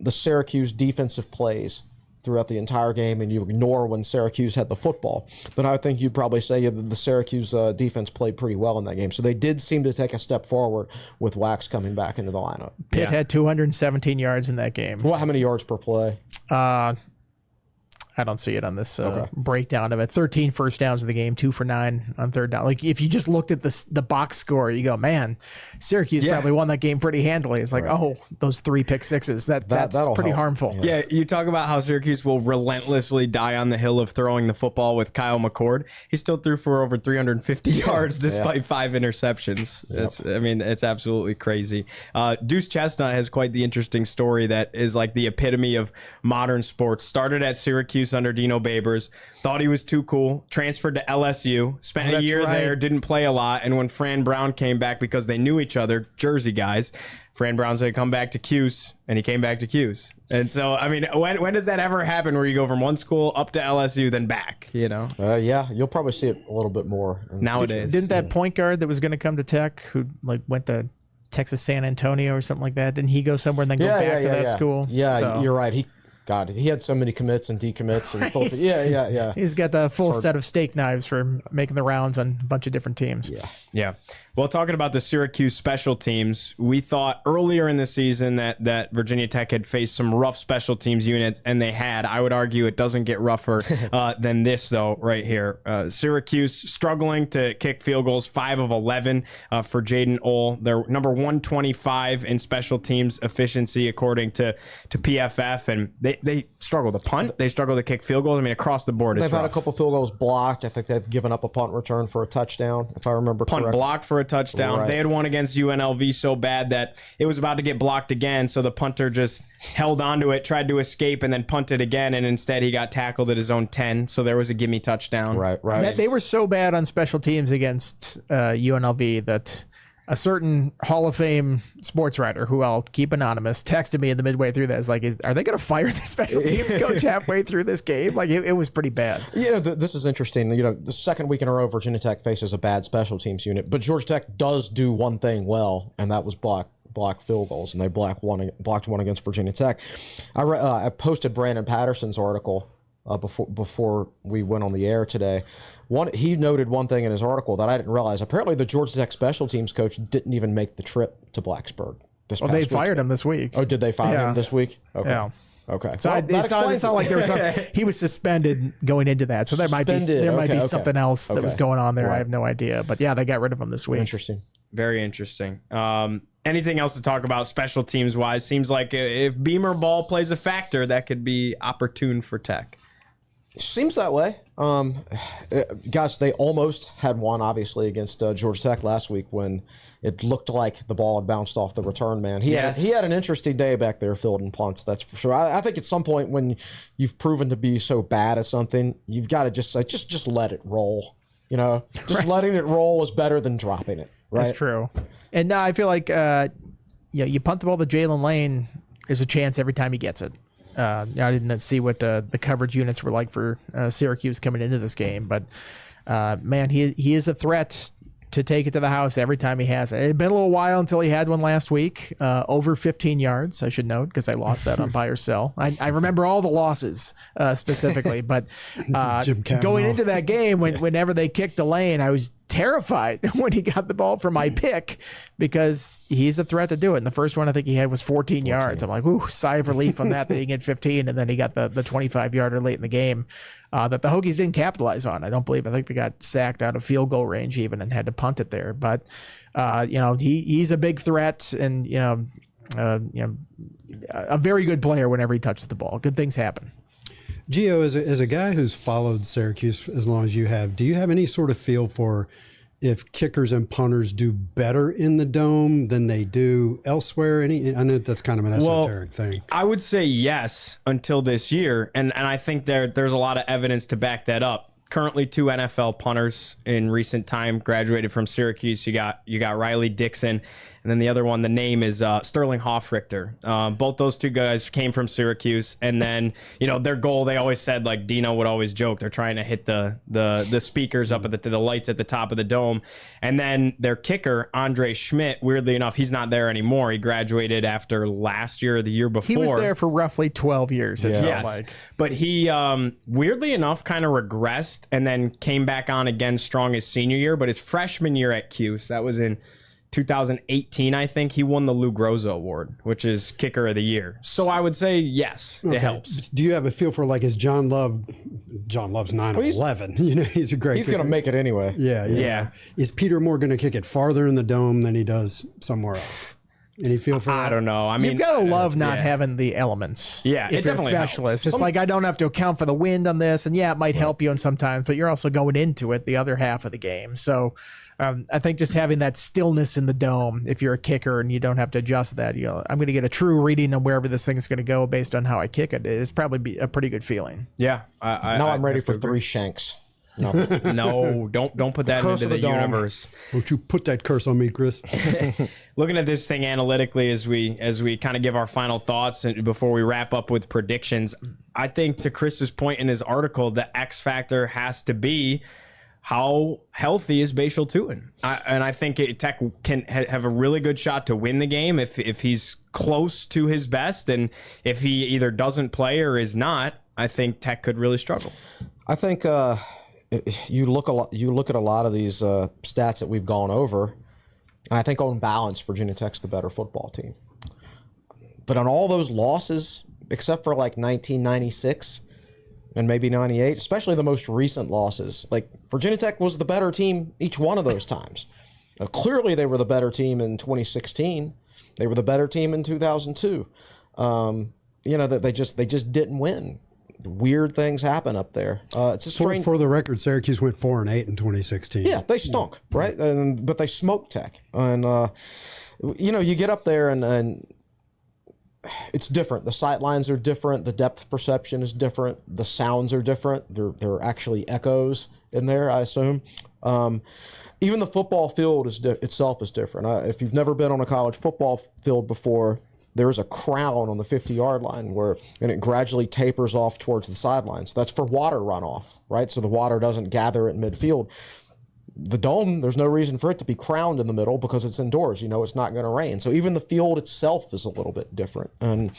the Syracuse defensive plays throughout the entire game and you ignore when Syracuse had the football, then I think you'd probably say that the Syracuse defense played pretty well in that game. So they did seem to take a step forward with Wax coming back into the lineup. Pitt had 217 yards in that game. Well, how many yards per play? I don't see it on this breakdown of it. 13 first downs of the game, 2 for 9 on third down. Like if you just looked at the box score, you go, man, Syracuse probably won that game pretty handily. It's like, those 3 pick sixes. That's pretty harmful. Yeah, you talk about how Syracuse will relentlessly die on the hill of throwing the football with Kyle McCord. He still threw for over 350 yards despite 5 interceptions. Yep. It's absolutely crazy. Deuce Chestnut has quite the interesting story that is like the epitome of modern sports. Started at Syracuse under Dino Babers, thought he was too cool, transferred to LSU, spent a year there, didn't play a lot, and when Fran Brown came back because they knew each other, Jersey guys, Fran Brown said come back to Cuse, and he came back to Cuse. And so, when does that ever happen where you go from one school up to LSU, then back, Yeah, you'll probably see it a little bit more. Nowadays. Didn't that point guard that was going to come to Tech, who went to Texas San Antonio or something like that, didn't he go somewhere and then go back to that school? Yeah, so. You're right. God, he had so many commits and decommits and yeah. He's got the full set of steak knives for making the rounds on a bunch of different teams. Yeah. Well, talking about the Syracuse special teams, we thought earlier in the season that Virginia Tech had faced some rough special teams units, and they had. I would argue it doesn't get rougher than this, though, right here. Syracuse struggling to kick field goals, 5 of 11 for Jaden Ohl. They're number 125 in special teams efficiency, according to PFF, and they struggle to punt. They struggle to kick field goals. I mean, across the board, they've had a couple field goals blocked. I think they've given up a punt return for a touchdown, if I remember correctly. Punt blocked for a touchdown. Right. They had one against UNLV so bad that it was about to get blocked again, so the punter just held onto it, tried to escape, and then punted again, and instead he got tackled at his own 10, so there was a gimme touchdown. Right. They were so bad on special teams against UNLV that a certain Hall of Fame sports writer, who I'll keep anonymous, texted me in the midway through that. Is like, are they going to fire their special teams coach halfway through this game? Like, it was pretty bad. This is interesting. The second week in a row, Virginia Tech faces a bad special teams unit, but Georgia Tech does do one thing well, and that was block field goals, and they blocked one against Virginia Tech. I posted Brandon Patterson's article before we went on the air today. He noted one thing in his article that I didn't realize. Apparently, the Georgia Tech special teams coach didn't even make the trip to Blacksburg this past They week. Fired him this week. Oh, did they fire him this week? Okay. Yeah. Okay. So it's not like there was he was suspended going into that. So there might be something else that was going on there. Right. I have no idea. But yeah, they got rid of him this week. Interesting. Very interesting. Anything else to talk about special teams wise? Seems like if Beamer ball plays a factor, that could be opportune for Tech. Seems that way. Gosh, they almost had one, obviously, against Georgia Tech last week when it looked like the ball had bounced off the return man. He had an interesting day back there fielding punts, that's for sure. I think at some point when you've proven to be so bad at something, you've got to just say, just let it roll. Letting it roll is better than dropping it. Right? That's true. And now I feel like you punt the ball to Jalen Lane, there's a chance every time he gets it. I didn't see what the coverage units were like for Syracuse coming into this game, but man, he is a threat to take it to the house every time he has it. It had been a little while until he had one last week, over 15 yards, I should note, because I lost that on buy or sell. I remember all the losses specifically, but going into that game, whenever they kicked the lane, I was terrified when he got the ball for my pick because he's a threat to do it. And the first one I think he had was 14 yards. I'm like, ooh, sigh of relief on that he can get 15, and then he got the 25-yarder late in the game that the Hokies didn't capitalize on. I think they got sacked out of field goal range even and had to punt it there. But he's a big threat, and a very good player whenever he touches the ball. Good things happen. Gio, as a guy who's followed Syracuse as long as you have, do you have any sort of feel for if kickers and punters do better in the dome than they do elsewhere? I know that's kind of an esoteric thing. I would say yes until this year, and I think there's a lot of evidence to back that up. Currently, 2 NFL punters in recent time graduated from Syracuse. You got Riley Dixon, and then the other one, the name is Sterling Hoffrichter. Both those two guys came from Syracuse, and then their goal. They always said, like Dino would always joke, they're trying to hit the speakers up at the lights at the top of the dome. And then their kicker, Andre Schmidt, weirdly enough, he's not there anymore. He graduated after last year or the year before. He was there for roughly 12 years. But he weirdly enough kind of regressed and then came back on again strong his senior year. But his freshman year at Cuse, that was in 2018, I think, he won the Lou Groza Award, which is kicker of the year. So I would say yes, it helps. Do you have a feel for, like, is John loves 9/11? He's a great He's going to make it anyway. Yeah. Is Peter Moore going to kick it farther in the dome than he does somewhere else? Any feel for that? I don't know. I mean, you've got to love not having the elements. Yeah, if you're a specialist. Helps. It's like I don't have to account for the wind on this, and it might help you in sometimes, but you're also going into it the other half of the game. So I think just having that stillness in the dome, if you're a kicker and you don't have to adjust that, I'm going to get a true reading on wherever this thing's going to go based on how I kick it. It's probably a pretty good feeling. Yeah. I'm ready for 3 shanks. No, don't put that into the universe. Don't you put that curse on me, Chris. Looking at this thing analytically as we kind of give our final thoughts and before we wrap up with predictions, I think to Chris's point in his article, the X factor has to be how healthy is Bashal Tutin? And I think Tech can have a really good shot to win the game if he's close to his best, and if he either doesn't play or is not, I think Tech could really struggle. I think you look at a lot of these stats that we've gone over, and I think on balance, Virginia Tech's the better football team. But on all those losses, except for like 1996 and maybe 98, especially the most recent losses, like Virginia Tech was the better team each one of those times. Clearly, they were the better team in 2016. They were the better team in 2002. That they just didn't win. Weird things happen up there. It's a strange. For the record, Syracuse went 4-8 in 2016. Yeah, they stunk, right? But they smoked Tech, and you get up there and it's different. The sight lines are different. The depth perception is different. The sounds are different. There are actually echoes in there, I assume. Even the football field itself is different. If you've never been on a college football field before, there is a crown on the 50-yard line and it gradually tapers off towards the sidelines. That's for water runoff, right? So the water doesn't gather at midfield. The dome, there's no reason for it to be crowned in the middle because it's indoors. It's not going to rain. So even the field itself is a little bit different. And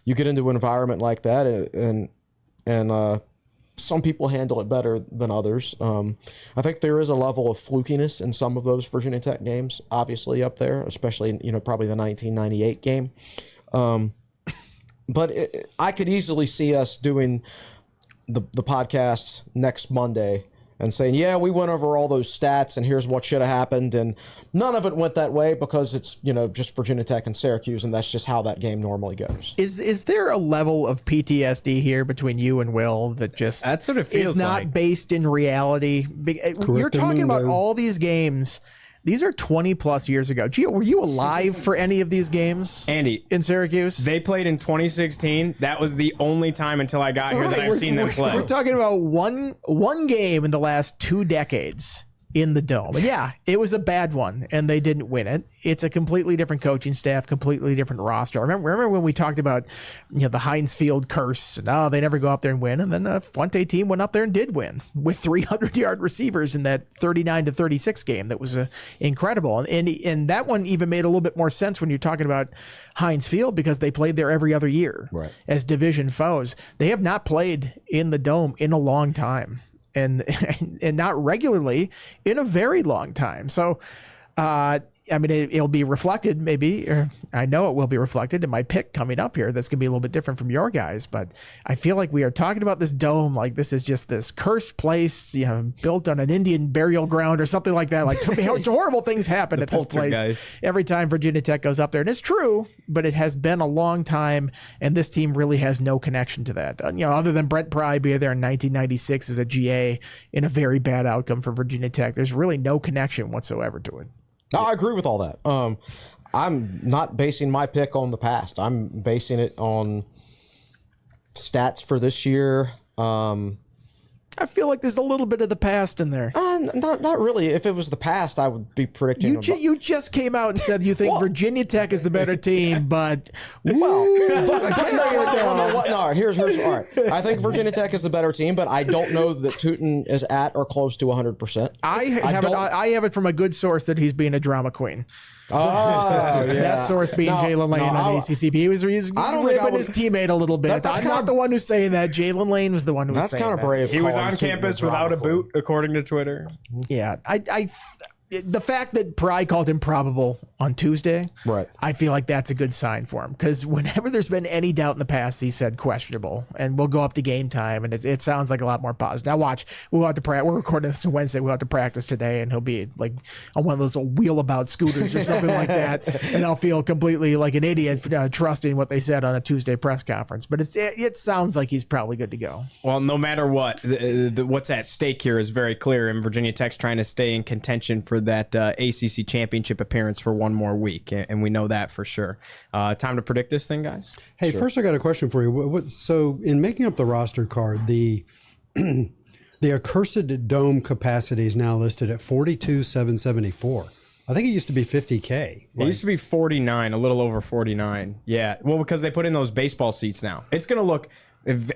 you get into an environment like that, and some people handle it better than others. I think there is a level of flukiness in some of those Virginia Tech games, obviously up there, especially probably the 1998 game. But I could easily see us doing the podcast next Monday and saying, yeah, we went over all those stats and here's what should have happened. And none of it went that way because it's, just Virginia Tech and Syracuse, and that's just how that game normally goes. Is there a level of PTSD here between you and Will that's what it feels is not based in reality? You're talking about all these games. These are 20-plus years ago. Gio, were you alive for any of these games, Andy, in Syracuse? They played in 2016. That was the only time until I got here that I've seen them play. We're talking about one game in the last 2 decades in the Dome. And yeah, it was a bad one, and they didn't win it. It's a completely different coaching staff, completely different roster. Remember when we talked about the Heinz Field curse? And, they never go up there and win. And then the Fuente team went up there and did win with 300-yard receivers in that 39-36 game. That was incredible. And that one even made a little bit more sense when you're talking about Heinz Field because they played there every other year as division foes. They have not played in the Dome in a long time. And not regularly in a very long time. So, it'll be reflected maybe, or I know it will be reflected in my pick coming up here. That's going to be a little bit different from your guys, but I feel like we are talking about this Dome like this is just this cursed place, built on an Indian burial ground or something like that. Like horrible things happen at this place every time Virginia Tech goes up there. And it's true, but it has been a long time, and this team really has no connection to that. Other than Brent Pry being there in 1996 as a GA in a very bad outcome for Virginia Tech, there's really no connection whatsoever to it. No, I agree with all that. I'm not basing my pick on the past. I'm basing it on stats for this year. I feel like there's a little bit of the past in there. Not really. If it was the past, I would be predicting. You just came out and said you think Virginia Tech is the better team, but no. Here's all right. I think Virginia Tech is the better team, but I don't know that Tutin is at or close to 100%. I have it from a good source that he's being a drama queen. Oh, yeah. That source being Jalen Lane on ACCP. He was ribbing his teammate a little bit. I'm not the one who's saying that. Jalen Lane was the one who was saying that. That's kind of brave. He was on campus without a boot, according to Twitter. Yeah, the fact that Pry called him probable on Tuesday, right? I feel like that's a good sign for him because whenever there's been any doubt in the past, he said questionable, and we'll go up to game time, and it sounds like a lot more positive. Now watch, we'll have to practice. We're recording this on Wednesday. We'll have to practice today, and he'll be like on one of those little wheelabout scooters or something like that, and I'll feel completely like an idiot trusting what they said on a Tuesday press conference. But it sounds like he's probably good to go. Well, no matter what, what's at stake here is very clear, and Virginia Tech's trying to stay in contention for that ACC championship appearance for one more week, and we know that for sure. Time to predict this thing, guys? Hey, first I got a question for you. So in making up the roster card, the accursed Dome capacity is now listed at 42,774. I think it used to be 50K. It used to be 49, a little over 49. Yeah, well, because they put in those baseball seats now. It's going to look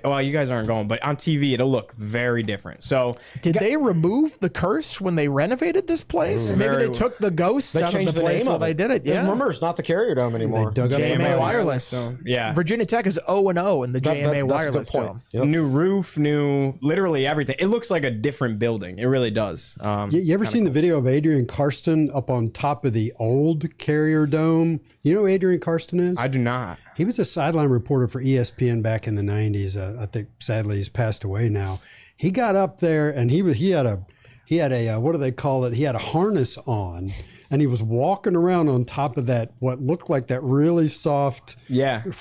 Well, you guys aren't going, but on TV, it'll look very different. So did they remove the curse when they renovated this place? Maybe they took the ghosts out of the place while they did it. Yeah. Remember, it's not the Carrier Dome anymore. They dug up the JMA Wireless. So, yeah. Virginia Tech is 0-0 in the JMA Wireless Dome. Yep. New roof, new, literally everything. It looks like a different building. It really does. You ever seen the video of Adrian Karsten up on top of the old Carrier Dome? You know who Adrian Karsten is? I do not. He was a sideline reporter for ESPN back in the 90s. I think sadly he's passed away now. He got up there and he had a what do they call it? He had a harness on, and he was walking around on top of that what looked like that really soft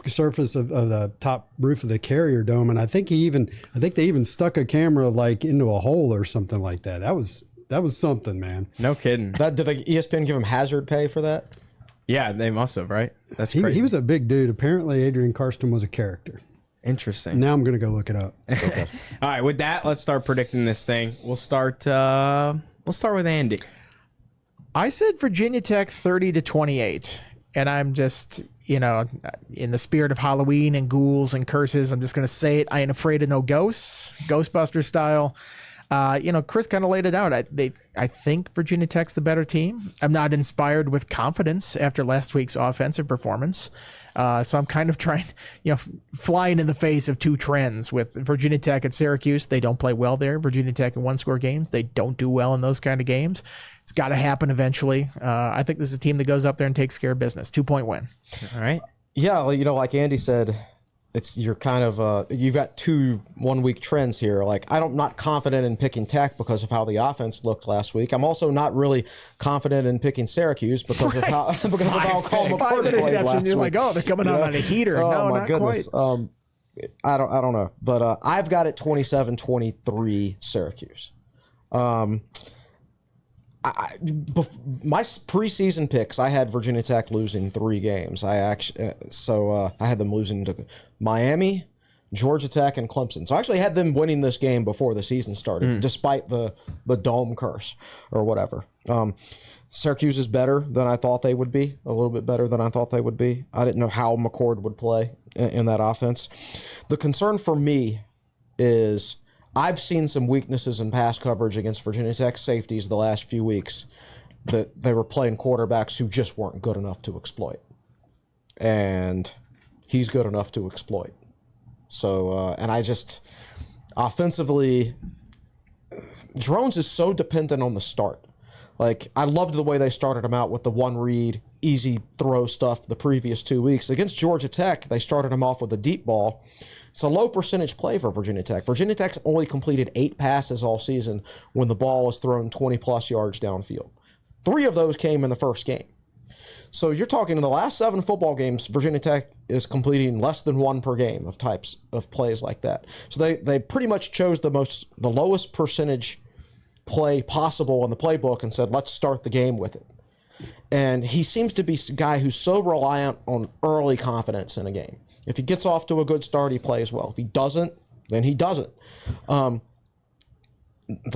surface of the top roof of the Carrier Dome. And I think they even stuck a camera like into a hole or something like that. That was something, man. No kidding. Did the ESPN give him hazard pay for that? Yeah, they must have, right? That's crazy. He was a big dude. Apparently, Adrian Karsten was a character. Interesting. Now I'm going to go look it up. Okay. All right, with that, let's start predicting this thing. We'll start with Andy. I said Virginia Tech 30-28, and I'm just, in the spirit of Halloween and ghouls and curses, I'm just going to say it. I ain't afraid of no ghosts, Ghostbuster style. Chris kind of laid it out. I think Virginia Tech's the better team. I'm not inspired with confidence after last week's offensive performance. So I'm kind of trying, flying in the face of two trends with Virginia Tech at Syracuse. They don't play well there. Virginia Tech in one-score games. They don't do well in those kind of games. It's got to happen eventually. I think this is a team that goes up there and takes care of business. 2-point win. All right. Yeah, like Andy said, you're kind of you've got 2 1-week trends here. Like I'm not confident in picking Tech because of how the offense looked last week. I'm also not really confident in picking Syracuse because of how Cole McCord played last week. You're like, they're coming out on a heater. Oh no, my not goodness. quite. I don't know, but I've got it 27-23 Syracuse. My preseason picks, I had Virginia Tech losing 3 games. I had them losing to Miami, Georgia Tech, and Clemson. So I actually had them winning this game before the season started, despite the dome curse or whatever. Syracuse is better than I thought they would be, a little bit better than I thought they would be. I didn't know how McCord would play in that offense. The concern for me is I've seen some weaknesses in pass coverage against Virginia Tech safeties the last few weeks that they were playing quarterbacks who just weren't good enough to exploit. And he's good enough to exploit. So, and I just, offensively, Drones is so dependent on the start. Like, I loved the way they started him out with the one read, easy throw stuff the previous 2 weeks. Against Georgia Tech, they started him off with a deep ball. It's a low percentage play for Virginia Tech. Virginia Tech's only completed 8 passes all season when the ball was thrown 20-plus yards downfield. 3 of those came in the first game. So you're talking in the last 7 football games, Virginia Tech is completing less than 1 per game of types of plays like that. So they pretty much chose the lowest percentage play possible in the playbook and said, let's start the game with it. And he seems to be a guy who's so reliant on early confidence in a game. If he gets off to a good start, he plays well. If he doesn't, then he doesn't. The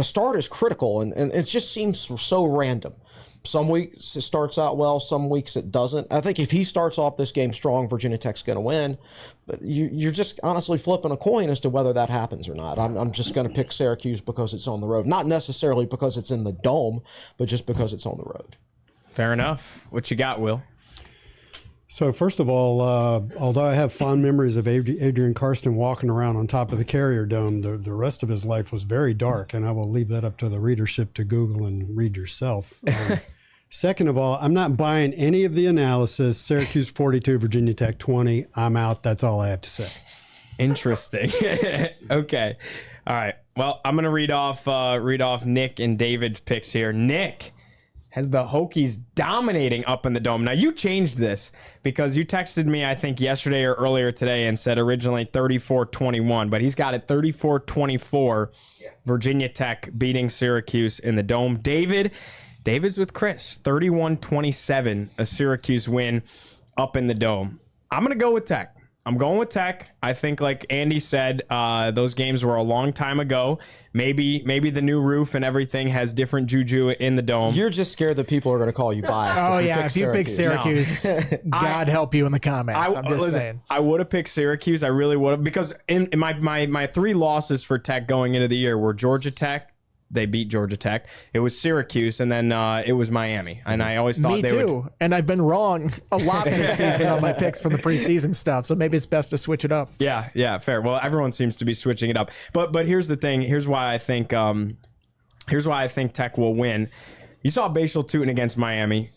start is critical, and it just seems so random. Some weeks it starts out well, some weeks it doesn't. I think if he starts off this game strong, Virginia Tech's going to win. But you're just honestly flipping a coin as to whether that happens or not. I'm just going to pick Syracuse because it's on the road. Not necessarily because it's in the dome, but just because it's on the road. Fair enough. What you got, Will? So first of all, although I have fond memories of Adrian Karsten walking around on top of the Carrier Dome, the rest of his life was very dark, and I will leave that up to the readership to Google and read yourself. Second of all, I'm not buying any of the analysis. Syracuse 42, Virginia Tech 20. I'm out. That's all I have to say. Interesting. Okay. All right. Well, I'm gonna read off Nick and David's picks here. Nick has the Hokies dominating up in the dome. Now, you changed this because you texted me, I think, yesterday or earlier today and said originally 34-21, but he's got it 34-24, Virginia Tech beating Syracuse in the dome. David's with Chris, 31-27, a Syracuse win up in the dome. I'm going to go with Tech. I'm going with Tech. I think, like Andy said, those games were a long time ago. Maybe the new roof and everything has different juju in the dome. You're just scared that people are going to call you biased. Oh, yeah. If you pick Syracuse, God help you in the comments. I'm just saying. I would have picked Syracuse. I really would have. Because in my 3 losses for Tech going into the year were Georgia Tech. They beat Georgia Tech. It was Syracuse, and then it was Miami. And I always thought they would. And I've been wrong a lot this season on my picks from the preseason stuff. So maybe it's best to switch it up. Yeah, fair. Well, everyone seems to be switching it up. But here's the thing. Here's why I think Tech will win. You saw Bashal Tootin against Miami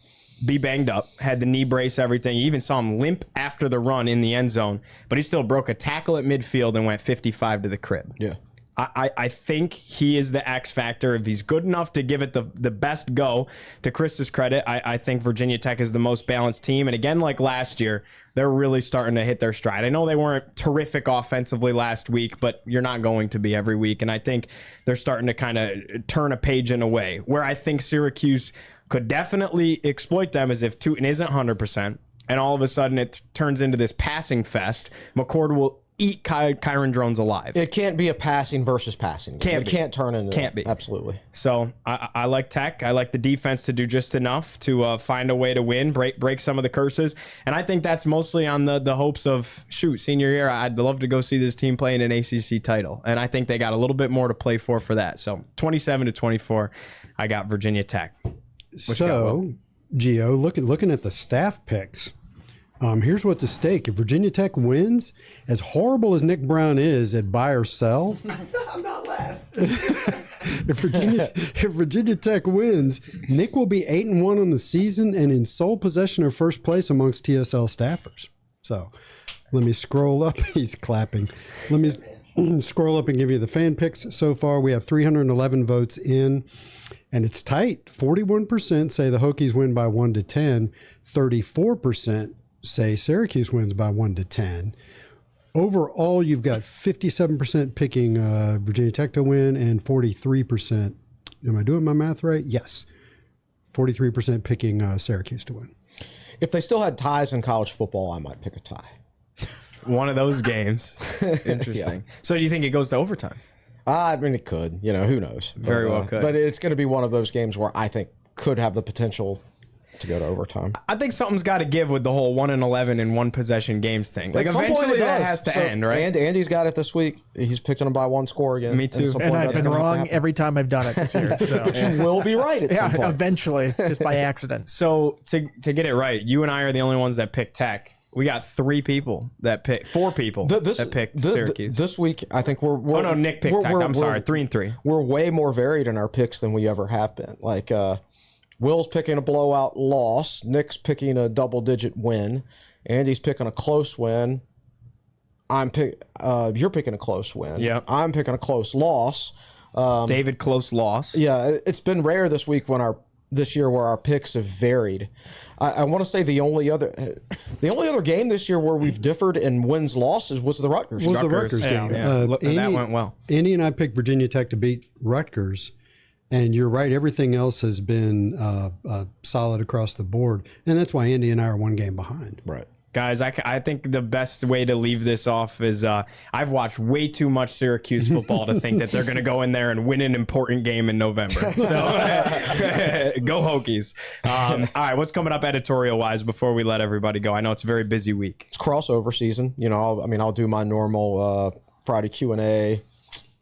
be banged up, had the knee brace, everything. You even saw him limp after the run in the end zone, but he still broke a tackle at midfield and went 55 to the crib. Yeah. I think he is the X factor. If he's good enough to give it the best go, to Chris's credit, I think Virginia Tech is the most balanced team. And again, like last year, they're really starting to hit their stride. I know they weren't terrific offensively last week, but you're not going to be every week. And I think they're starting to kind of turn a page in a way where I think Syracuse could definitely exploit them as if Tootin isn't 100%. And all of a sudden it turns into this passing fest. McCord will eat Kyron Drones alive. It can't be a passing versus passing. It can't turn into Can't be. Absolutely. So I like Tech. I like the defense to do just enough to find a way to win, break some of the curses. And I think that's mostly on the hopes of, senior year, I'd love to go see this team play in an ACC title. And I think they got a little bit more to play for that. So 27-24, I got Virginia Tech. So, Gio, looking at the staff picks, here's what's at stake. If Virginia Tech wins, as horrible as Nick Brown is at buy or sell, I'm not last. if Virginia Tech wins, Nick will be 8-1 on the season and in sole possession of first place amongst TSL staffers. So, let me scroll up. He's clapping. Let me scroll up and give you the fan picks. So far, we have 311 votes in. And it's tight. 41% say the Hokies win by 1-10. 34% say Syracuse wins by 1-10. Overall, you've got 57% picking Virginia Tech to win and 43%. Am I doing my math right? Yes. 43% picking Syracuse to win. If they still had ties in college football, I might pick a tie. One of those games. Interesting. Yeah. So do you think it goes to overtime? I mean, it could. Who knows? Very well could. But it's going to be one of those games where I think could have the potential to go to overtime. I think something's got to give with the whole 1-11 and one possession games thing. Like eventually that has to end, right? And Andy's got it this week. He's picking them by 1 score again. Me too. And I've been wrong every time I've done it this year. So. But you will be right at some point. Eventually, just by accident. So to get it right, you and I are the only ones that pick Tech. We got 4 people that picked Syracuse. This week, I think we're Nick picked Tech. I'm sorry, 3-3. We're way more varied in our picks than we ever have been. Like, Will's picking a blowout loss. Nick's picking a double-digit win. Andy's picking a close win. You're picking a close win. Yeah. I'm picking a close loss. David, close loss. Yeah, it's been rare this week this year where our picks have varied. I want to say the only other game this year where we've differed in wins losses was the Rutgers. The Rutgers game. Yeah. That went well. Andy and I picked Virginia Tech to beat Rutgers, and you're right. Everything else has been solid across the board, and that's why Andy and I are 1 game behind. Right. Guys, I think the best way to leave this off is I've watched way too much Syracuse football to think that they're going to go in there and win an important game in November. So go Hokies. All right, what's coming up editorial-wise before we let everybody go? I know it's a very busy week. It's crossover season. I'll do my normal Friday Q&A,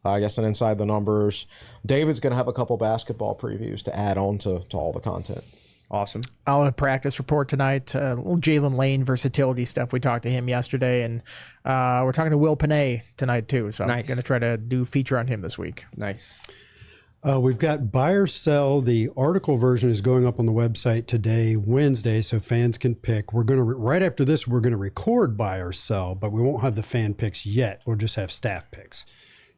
I guess, and Inside the Numbers. David's going to have a couple basketball previews to add on to all the content. Awesome. I'll have a practice report tonight. Little Jalen Lane versatility stuff. We talked to him yesterday, and we're talking to Will Panay tonight too. So I'm going to try to do a feature on him this week. Nice. We've got buy or sell. The article version is going up on the website today, Wednesday, so fans can pick. We're going to right after this, we're going to record buy or sell, but we won't have the fan picks yet. We'll just have staff picks.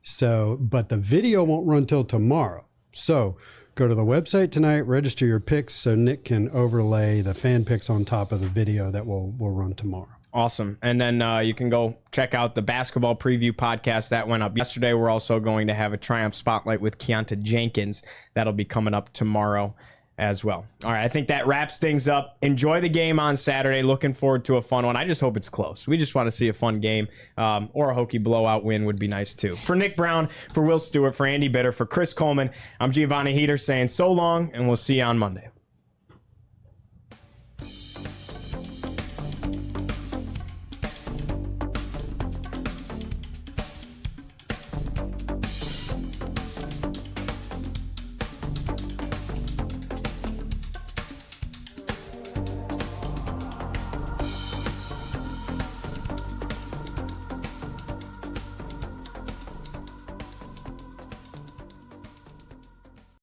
So, but the video won't run till tomorrow. So go to the website tonight, register your picks so Nick can overlay the fan picks on top of the video that will run tomorrow. Awesome. And then you can go check out the basketball preview podcast that went up yesterday. We're also going to have a Triumph Spotlight with Keonta Jenkins. That'll be coming up tomorrow. as well. All right, I think that wraps things up. Enjoy the game on Saturday. Looking forward to a fun one. I just hope it's close. We just want to see a fun game, or a Hokie blowout win would be nice too. For Nick Brown, for Will Stewart, for Andy Bitter, for Chris Coleman, I'm Giovanni Heater saying so long, and we'll see you on Monday.